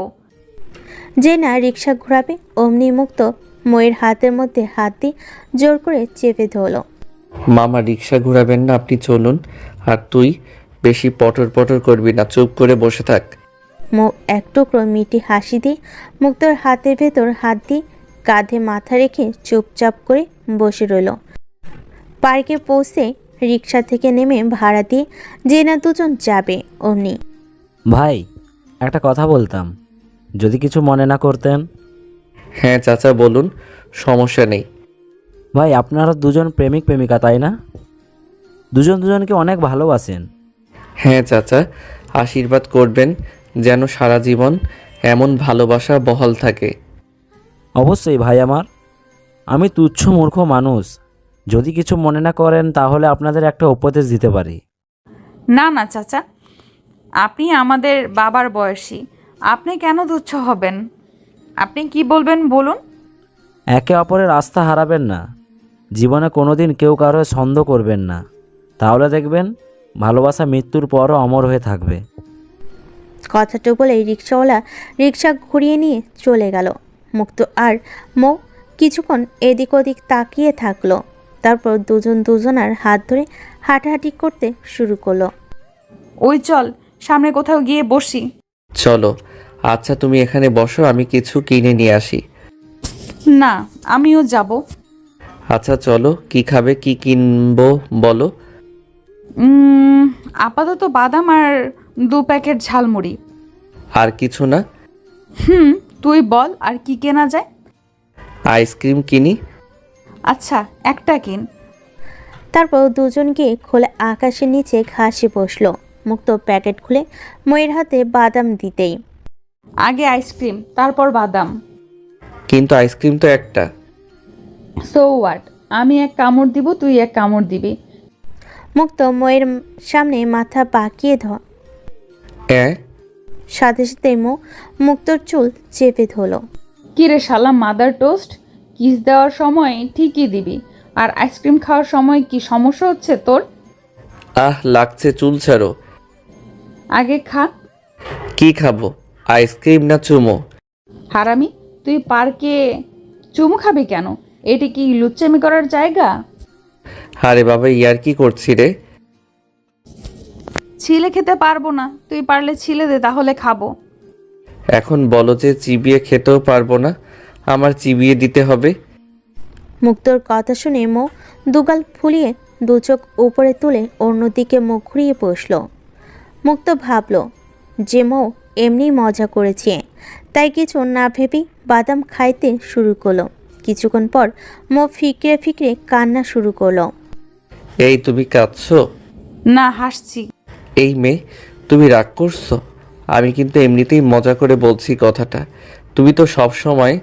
যে না রিক্সা ঘোরাবে অমনি মুক্ত ময়ের হাতের মধ্যে হাত দিয়ে জোর করে চেপে ধরল। মামা রিক্সা ঘোরাবেন না, আপনি চলুন। আর তুই বেশি পটর পটর করবি না, চুপ করে বসে থাক। মৌ এক টুকরো মিটি হাসি দিয়ে মুক্তোর হাতের ভেতর হাত দিয়ে কাঁধে মাথা রেখে চুপচাপ করে বসে রইল। পার্কে পৌঁছে রিক্সা থেকে নেমে ভাড়া দিয়ে যে না দুজন যাবে অমনি। ভাই, একটা কথা বলতাম, যদি কিছু মনে না করতেন। হ্যাঁ চাচা বলুন, সমস্যা নেই। ভাই, আপনারা দুজন প্রেমিক প্রেমিকা, তাই না? দুজন দুজনকে অনেক ভালোবাসেন। হ্যাঁ চাচা, আশীর্বাদ করবেন যেন সারা জীবন এমন ভালোবাসা বহাল থাকে। অবশ্যই ভাই আমার। আমি তুচ্ছ মূর্খ মানুষ, যদি কিছু মনে না করেন তাহলে আপনাদের একটা উপদেশ দিতে পারি। না না চাচা, আপনি আমাদের বাবার বয়সী, আপনি কেন তুচ্ছ হবেন? আপনি কি বলবেন বলুন। একে অপরের আস্থা হারাবেন না, জীবনে কোনোদিন কেউ কারো সন্দেহ করবেন না, তাহলে দেখবেন ভালোবাসা মৃত্যুর পরও অমর হয়ে থাকবে। কথাটা বলে রিক্সাওয়ালা রিক্সা ঘুরিয়ে নিয়ে চলে গেল। মুক্ত আর মৌ কিছুক্ষণ এদিক ওদিক তাকিয়ে থাকলো। তারপর দুজন দুজনার হাত ধরে হাঁটাহাঁটি করতে শুরু করলো। ওই চল সামনে কোথাও গিয়ে বসি। চলো। আচ্ছা তুমি এখানে বসো, আমি কিছু কিনে নিয়ে আসি। না, আমিও যাব। আচ্ছা চলো, কি খাবে, কি কিনবো বলো। আপাতত বাদাম আর 2 প্যাকেট ঝালমুড়ি। আর কিছু না? তুই বল আর কি কেনা যায়। আইসক্রিম কিনি। আচ্ছা একটা কিন। তারপর দুজন গিয়ে খোলা আকাশের নিচে ঘাসে বসলো। মুক্ত প্যাকেট খুলে ময়ের হাতে বাদাম দিতেই, আগে আইসক্রিম তারপর বাদাম। কিন্তু আইসক্রিম তো একটা। সো হোয়াট, আমি এক কামড় দিব, তুই এক কামড় দিবি। মুক্ত ময়ের সামনে মাথা বাঁকিয়ে সাথে সাথে মুক্তর চুল চেপে ধরলো। কিরে শালা মাদার টোস্ট, কিস দেওয়ার সময় ঠিকই দিবি, আর আইসক্রিম খাওয়ার সময় কি সমস্যা হচ্ছে তোর? লাগছে, চুল ছাড়ো। আগে খা। কি খাবো, আইসক্রিম না চুমো? হারামি, তুই পার্কে চুমু খাবি কেন? এটি কি লুচ্চামি করার জায়গা? আরে বাবা, ইয়ার কি করছি রে। ছিলে খেতে পারবো না, তুই পারলে ছিলে দে, তাহলে খাবো। এখন বলো যে চিবিয়ে খেতেও পারবো না, আমার চিবিয়ে দিতে হবে? মুক্তর কথা শুনে দুগাল ফুলিয়ে দু চোখ উপরে তুলে অন্যদিকে মুখ ঘুরিয়ে বসল। মুক্ত ভাবল যে এমনি মজা করেছে, তাই কিছু না ভেবেই বাদাম খাইতে শুরু করলো। কিছুক্ষণ পর ফিকরে ফিকরে কান্না শুরু করলো। এই তুমি কাঁদছো? না, হাসছি। এই মেয়ে, তুমি রাগ করছো? আমি কিন্তু এমনিতেই মজা করে বলছি কথাটা। তুমি তো সব সময়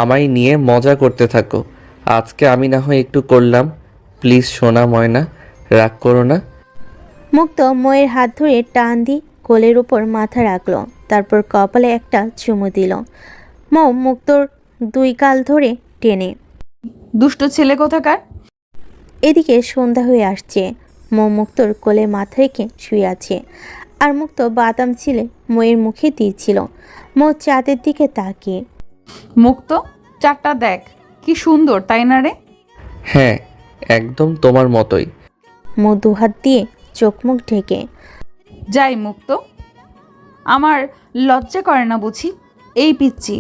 আমায় নিয়ে মজা করতে থাকো, আজকে আমি না হয় একটু করলাম। প্লিজ সোনা ময়না, রাগ করো না। মুক্ত ময়ের হাত ধরে টান দিয়ে কোলের উপর মাথা রাখলো। তারপর কপালে একটা চুমু দিল। মুক্তর 2 গাল ধরে টেনে। দুষ্ট ছেলে কোথাকার। এদিকে সন্ধ্যা হয়ে আসছে। মুক্তর কোলে মাথা রেখে শুয়ে আছে, আর মুক্ত বাদাম ছিলে ময়ের মুখে দিয়েছিল। চাঁদের দিকে তাকিয়ে। মুক্ত, চারটা দেখ কি সুন্দর, তাই না রে? হ্যাঁ, একদম তোমার মতোই। 2 হাত দিয়ে চোখ মুখ ঢেকে। যাই মুক্ত, আমার লজ্জা করে না বুঝি? এই পিচ্ছি,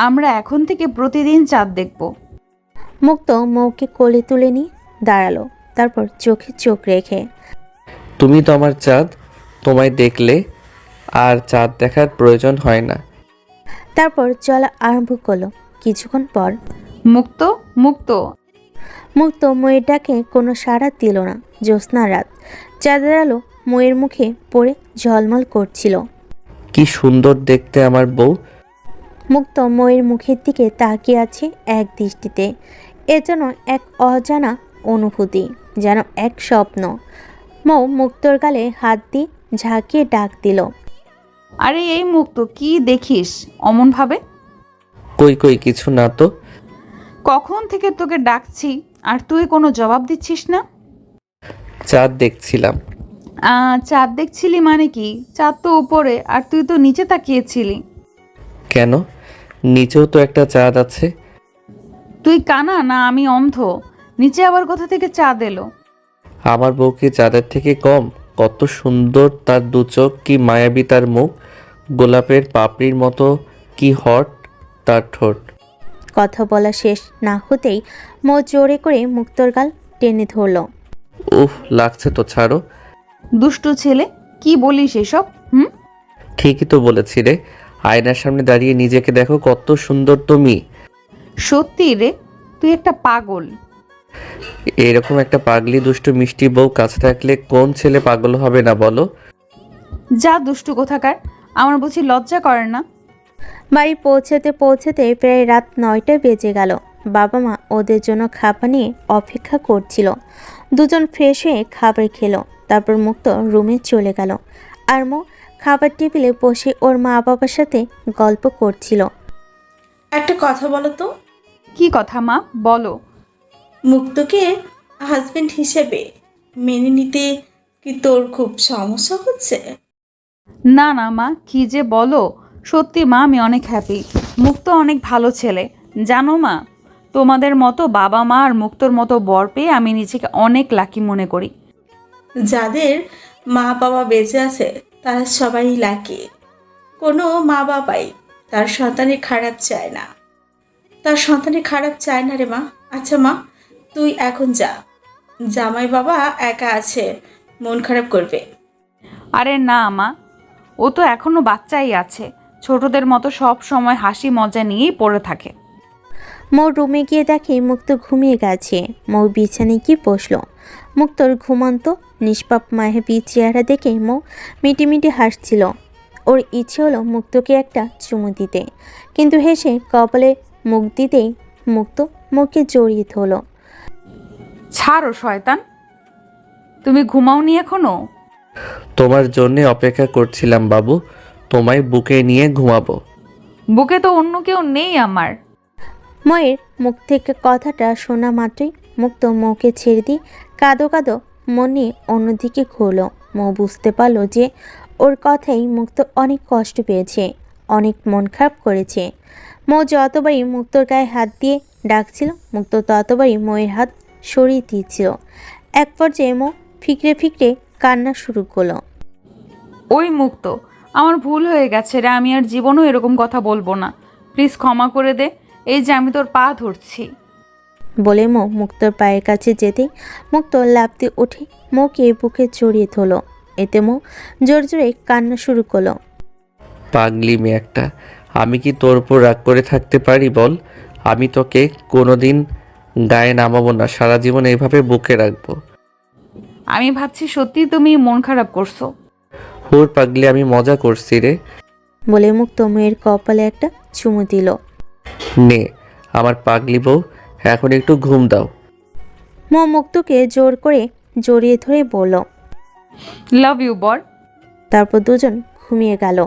আমরা এখন থেকে প্রতিদিন চাঁদ দেখব। মুক্ত মৌকে কোলে তুলে নিয়ে দাঁড়ালো। তারপর চোখে চোখ রেখে। তুমি তো আমার চাঁদ, তোমায় দেখলে আর চাঁদ দেখার প্রয়োজন হয় না। তারপর চলা আরম্ভ করলো। কিছুক্ষণ পর মুক্ত মুক্ত মুক্ত ময়ের ডাকে কোনো সাড়া দিল না। জ্যোৎস্না রাত, চাঁদের আলো ময়ের মুখে পড়ে ঝলমল করছিল। কি সুন্দর দেখতে আমার বউ। মুক্ত ময়ের মুখের দিকে তাকিয়ে আছে এক দৃষ্টিতে। এ যেন এক অজানা অনুভূতি, যেন এক স্বপ্ন। মুক্তর গালে হাত দিয়ে ঝাঁকিয়ে ডাক দিল। আরে এই মুক্ত, কি দেখিস অমন ভাবে? কই কই কিছু না তো। কখন থেকে তোকে ডাকছি আর তুই কোনো জবাব দিচ্ছিস না। চাঁদ দেখছিলাম। চাঁদ দেখছিলি মানে কি? চাঁদ তো উপরে আর তুই তো নিচে তাকিয়েছিলি। কেন, নিচেও তো একটা চাঁদ আছে। তুই কানা না আমি অন্ধ? নিচে আবার কোথা থেকে চাঁদ এলো? আমার বউ কি যাদের থেকে কম? কত সুন্দর তার দু চোখ, কি মায়াবী তার মুখ, গোলাপের পাপড়ির মতো কি হট তার ঠোঁট। কথা বলা শেষ না হতেই মৌ জোরে করে মুক্তোর গাল টেনে ধরল। উফ, লাগছে তো, ছাড়ো। দুষ্টু ছেলে, কি বলিস এসব? হুম? ঠিকই তো বলেছি রে। আয়নার সামনে দাঁড়িয়ে নিজেকে দেখো, কত সুন্দর তুমি। সত্যি রে, তুই একটা পাগল। এরকম একটা পাগলি দুষ্টু মিষ্টি বউ কাছে থাকলে কোন ছেলে পাগল হবে না বলো? যা দুষ্টু কোথাকার, আমার বুঝি লজ্জা করে না? বাড়ি পৌঁছাতে পৌঁছাতে প্রায় রাত 9টা বেজে গেল। বাবা মা ওদের জন্য খাবার নিয়ে অপেক্ষা করছিল। দুজন ফ্রেশ হয়ে খাবার খেলো, তারপর মুক্ত রুমে চলে গেল। আর মো খাবার টেবিলে বসে ওর মা বাবার সাথে গল্প করছিল। একটা কথা বলো তো, কি কথা মা, বলো। মুক্তকে হাজবেন্ড হিসেবে মেনে নিতে কি তোর খুব সমস্যা হচ্ছে? না না মা, কি যে বলো। সত্যি মা, আমি অনেক হ্যাপি। মুক্ত অনেক ভালো ছেলে, জানো মা। তোমাদের মতো বাবা মা আর মুক্তর মতো বর পেয়ে আমি নিজেকে অনেক লাকি মনে করি। যাদের মা বাবা বেঁচে আছে তারা সবাই লাকি। কোনো মা বাবাই তার সন্তানের খারাপ চায় না, তার সন্তানের খারাপ চায় না রে মা। আচ্ছা মা, তুই এখন যা, জামাই বাবা একা আছে, মন খারাপ করবে। আরে না মা, ও তো এখনো বাচ্চাই আছে, ছোটদের মতো সব সময় হাসি মজা নিয়েই পড়ে থাকে। মৌ রুমে গিয়ে দেখে মুক্ত ঘুমিয়ে গেছে। মৌ বিছানায় গিয়ে বসলো। মুক্তর ঘুমন্ত নিষ্পাপ মায়াবী চেহারা দেখে মৌ মিটিমিটি হাসছিল। ওর ইচ্ছে হলো মুক্তকে একটা চুমু দিতে, কিন্তু হেসে কপালে মুখ দিতেই মুক্ত মুখে জড়িয়ে ধরল। ছাড়ো শয়তান, তুমি ঘুমাওনি এখনো? তোমার জন্য অপেক্ষা করছিলাম বাবু, তোমায় বুকে নিয়ে ঘুমাবো। বুকে তো অন্য কেউ নেই আমার। ময়ের মুখ থেকে কথাটা শোনা মাত্রই মুক্ত মৌকে ছেড়ে দিয়ে কাঁদো কাঁদো মন নিয়ে অন্যদিকে ঘুরল। মৌ বুঝতে পারল যে ওর কথাই মুক্ত অনেক কষ্ট পেয়েছে, অনেক মন খারাপ করেছে। মৌ যতবারই মুক্তর গায়ে হাত দিয়ে ডাকছিল, মুক্ত ততবারই ময়ের হাত সরিয়ে দিচ্ছিল। এক পর্যায়ে মৌ ফিকরে ফিকরে কান্না শুরু করলো। ওই মুক্ত, আমার ভুল হয়ে গেছে রে, আমি আর জীবনও এরকম কথা বলবো না। প্লিজ ক্ষমা করে দে, এই যে আমি তোর পা ধরছি। বলে মৌ মুক্তর পায়ের কাছে যেতেই মুক্ত লাফ দিয়ে উঠে মৌকে বুকে জড়িয়ে ধরল। এতে মৌ জোরে জোরে কান্না শুরু করলো। পাগলি মেয়ে একটা, আমি কি তোর উপর রাগ করে থাকতে পারি বল? আমি তোকে কোনোদিন গায়ে নামাবো না, সারা জীবন এইভাবে বুকে রাখবো। আমি ভাবছি সত্যি তুমি মন খারাপ করছো। হুর পাগলি, আমি মজা করছি রে। বলে মুক্ত মেয়ের কপালে একটা চুমু দিল। নে আমার পাগলি বউ, এখন একটু ঘুম দাও। মৌ মুক্তকে জোর করে জড়িয়ে ধরে বলল। লাভ ইউ বর। তারপর দুজন ঘুমিয়ে গেল।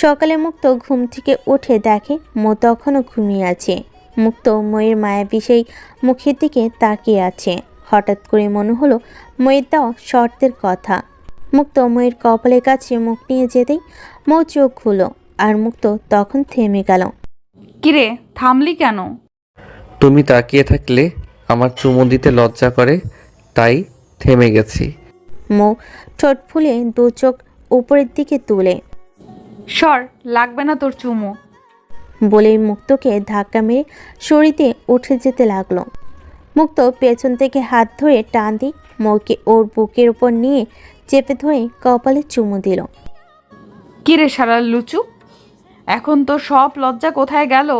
সকালে মুক্ত ঘুম থেকে উঠে দেখে মৌ তখনও ঘুমিয়ে আছে। মুক্ত ময়ের মায়াবী সেই মুখের দিকে তাকিয়ে আছে। হঠাৎ করে মনে হলো ময়ের দেওয়া শর্তের কথা। মুক্ত ময়ের কপালের কাছে মুখ নিয়ে যেতেই মৌ চোখ খুলো, আর মুক্ত তখন থেমে গেল। কিরে, থামলি কেন? তুমি তাকিয়ে থাকলে আমার চুমু দিতে লজ্জা করে, তাই থেমে গেছি। মৌ ঠোঁট ফুলে দু চোখ উপরের দিকে তুলে সর, লাগবে না তোর চুমু। বলেই মুক্তকে ধাক্কা মেরে সরিতে উঠে যেতে লাগলো। মুক্ত পেছন থেকে হাত ধরে টান দিয়ে মৌকে ওর বুকের উপর নিয়ে চেপে ধরে কপালে চুমু দিল। কিরে সারা লুচু, এখন তো সব লজ্জা কোথায় গেল?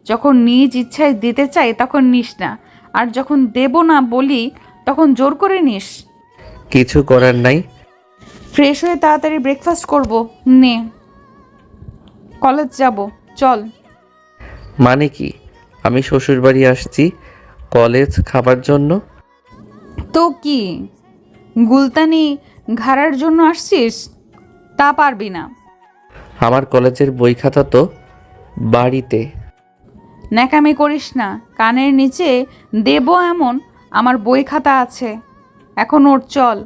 যখন নিজ ইচ্ছায় দিতে চাই তখন নিস না, আর যখন দেব না বলি তখন জোর করে নিস। কিছু করার নাই। ফ্রেশ হয়ে তাড়াতাড়ি ব্রেকফাস্ট করব, নে। কলেজ যাব, চল। মানে কি? আমি শ্বশুরবাড়ি আসছি কলেজ খাবার জন্য? তো কি গুলতানি ঘাড়ার জন্য আসছিস? তা পারবি না। আমার কলেজের বই খাতা তো বাড়িতে। ন্যাকামি করিস না, কানের নিচে দেব এমন আমার বই খাতা আছে। এখন ওর, চল।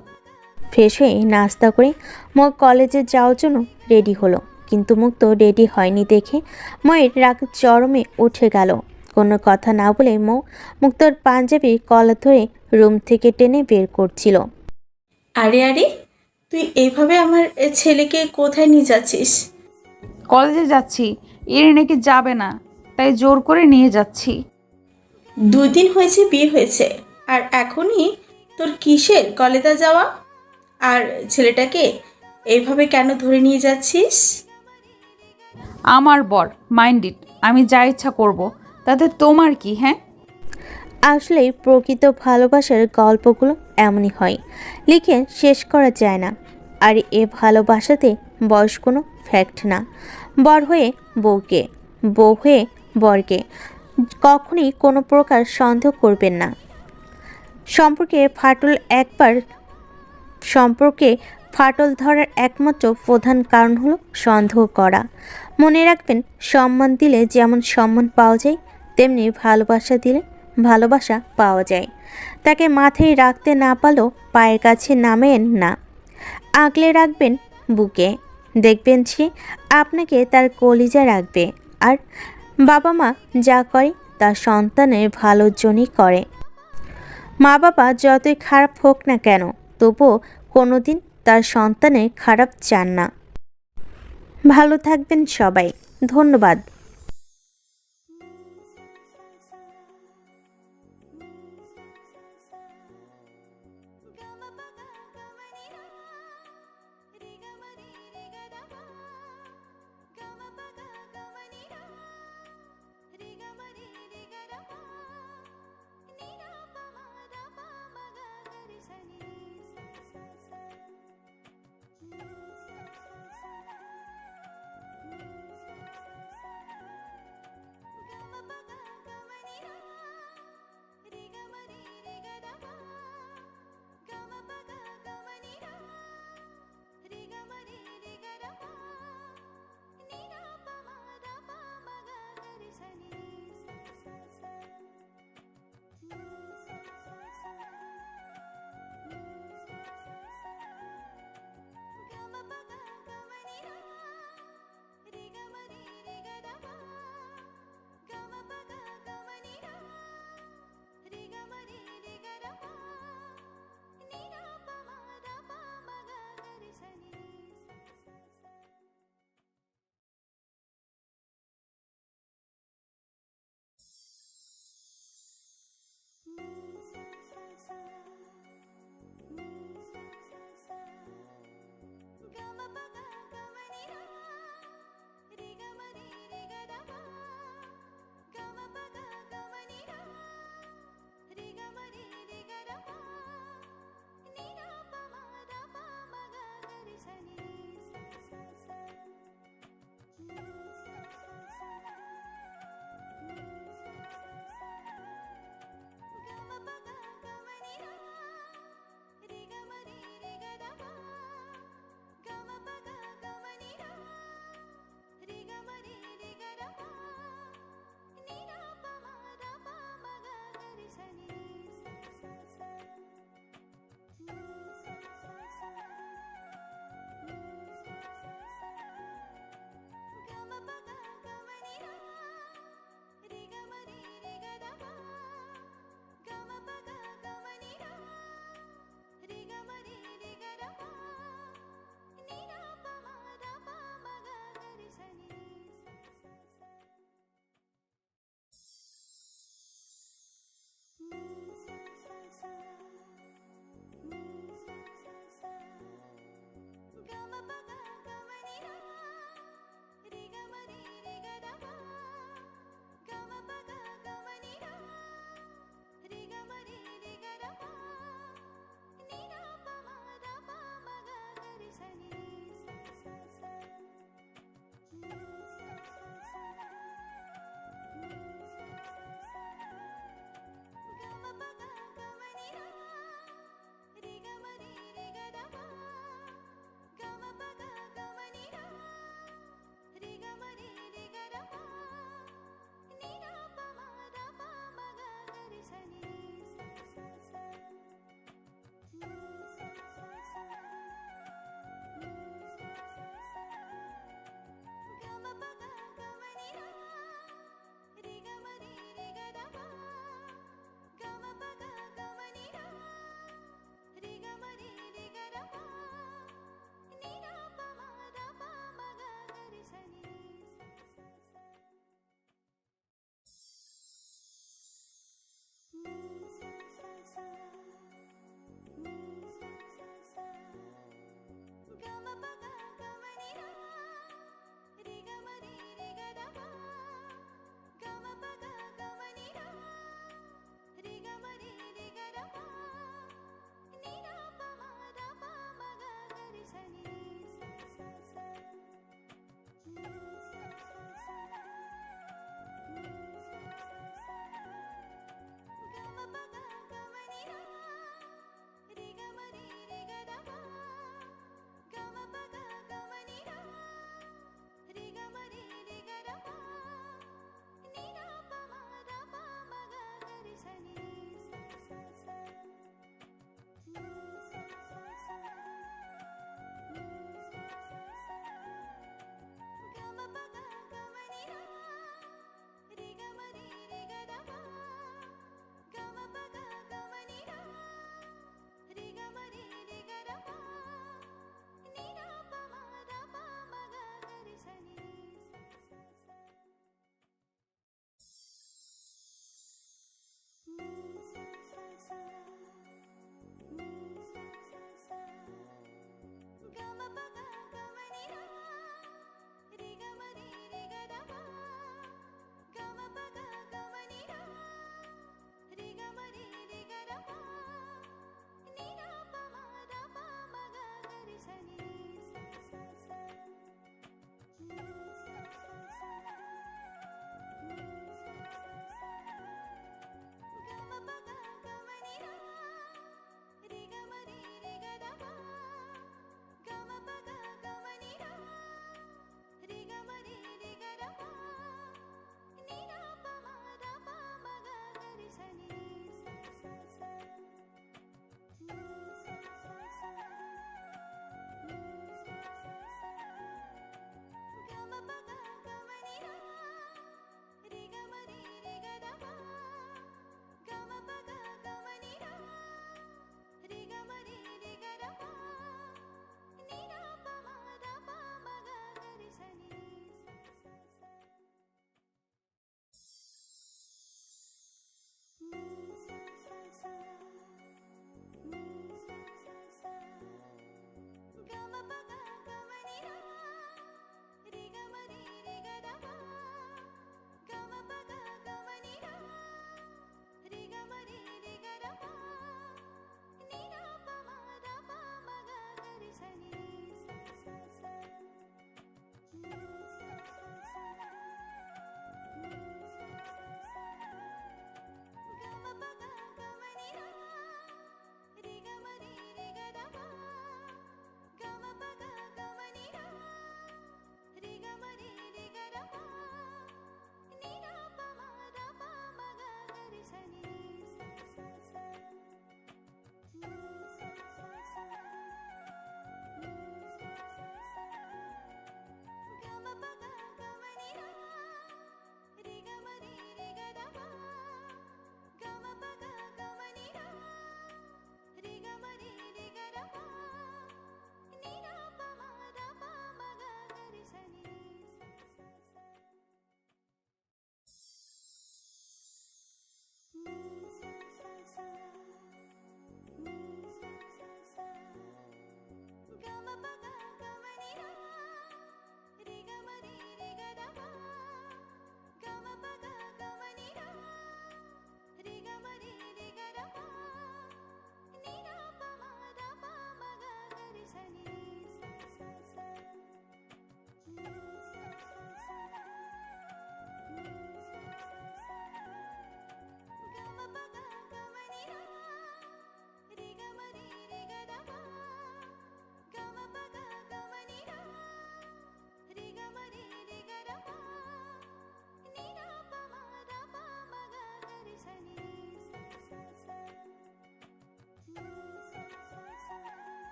ফ্রেশ হয়ে নাস্তা করে মৌ কলেজে যাওয়ার জন্য রেডি হলো, কিন্তু মুক্ত রেডি হয়নি দেখে ময়ের রাগ চরমে উঠে গেল। কোনো কথা না বলে মুক্তোর পাঞ্জাবি কলার ধরে রুম থেকে টেনে বের করছিল। আরে আরে, তুই এইভাবে আমার ছেলেকে কোথায় নিয়ে যাচ্ছিস? কলেজে যাচ্ছি, এর নাকি যাবে না, তাই জোর করে নিয়ে যাচ্ছি। 2 দিন হয়েছে বিয়ে হয়েছে, আর এখনই তোর কিসের কলেজে যাওয়া? আর ছেলেটাকে এইভাবে কেন ধরে নিয়ে যাচ্ছিস? আমার বর মাইন্ডেড, আমি যা ইচ্ছা করব, তাতে তোমার কি? হ্যাঁ, আসলেই প্রকৃত ভালোবাসার গল্পগুলো এমনই হয়, লিখে শেষ করা যায় না। আর এ ভালোবাসাতে বয়স কোনো ফ্যাক্ট না। বর হয়ে বউকে, বউ হয়ে বরকে কখনই কোনো প্রকার সন্দেহ করবেন না। সম্পর্কে ফাটল ধরার একমাত্র প্রধান কারণ হলো সন্দেহ করা। মনে রাখবেন, সম্মান দিলে যেমন সম্মান পাওয়া যায়, তেমনি ভালোবাসা দিলে ভালোবাসা পাওয়া যায়। তাকে মাথায় রাখতে না পারলেও পায়ের কাছে নামেন না, আগলে রাখবেন বুকে। দেখবেন সে আপনাকে তার কলিজা রাখবে। আর বাবা মা যা করে তা সন্তানের ভালোর জন্যই করে। মা বাবা যতই খারাপ হোক না কেন, তবুও কোনোদিন তার সন্তানের খারাপ চান না। ভালো থাকবেন সবাই, ধন্যবাদ।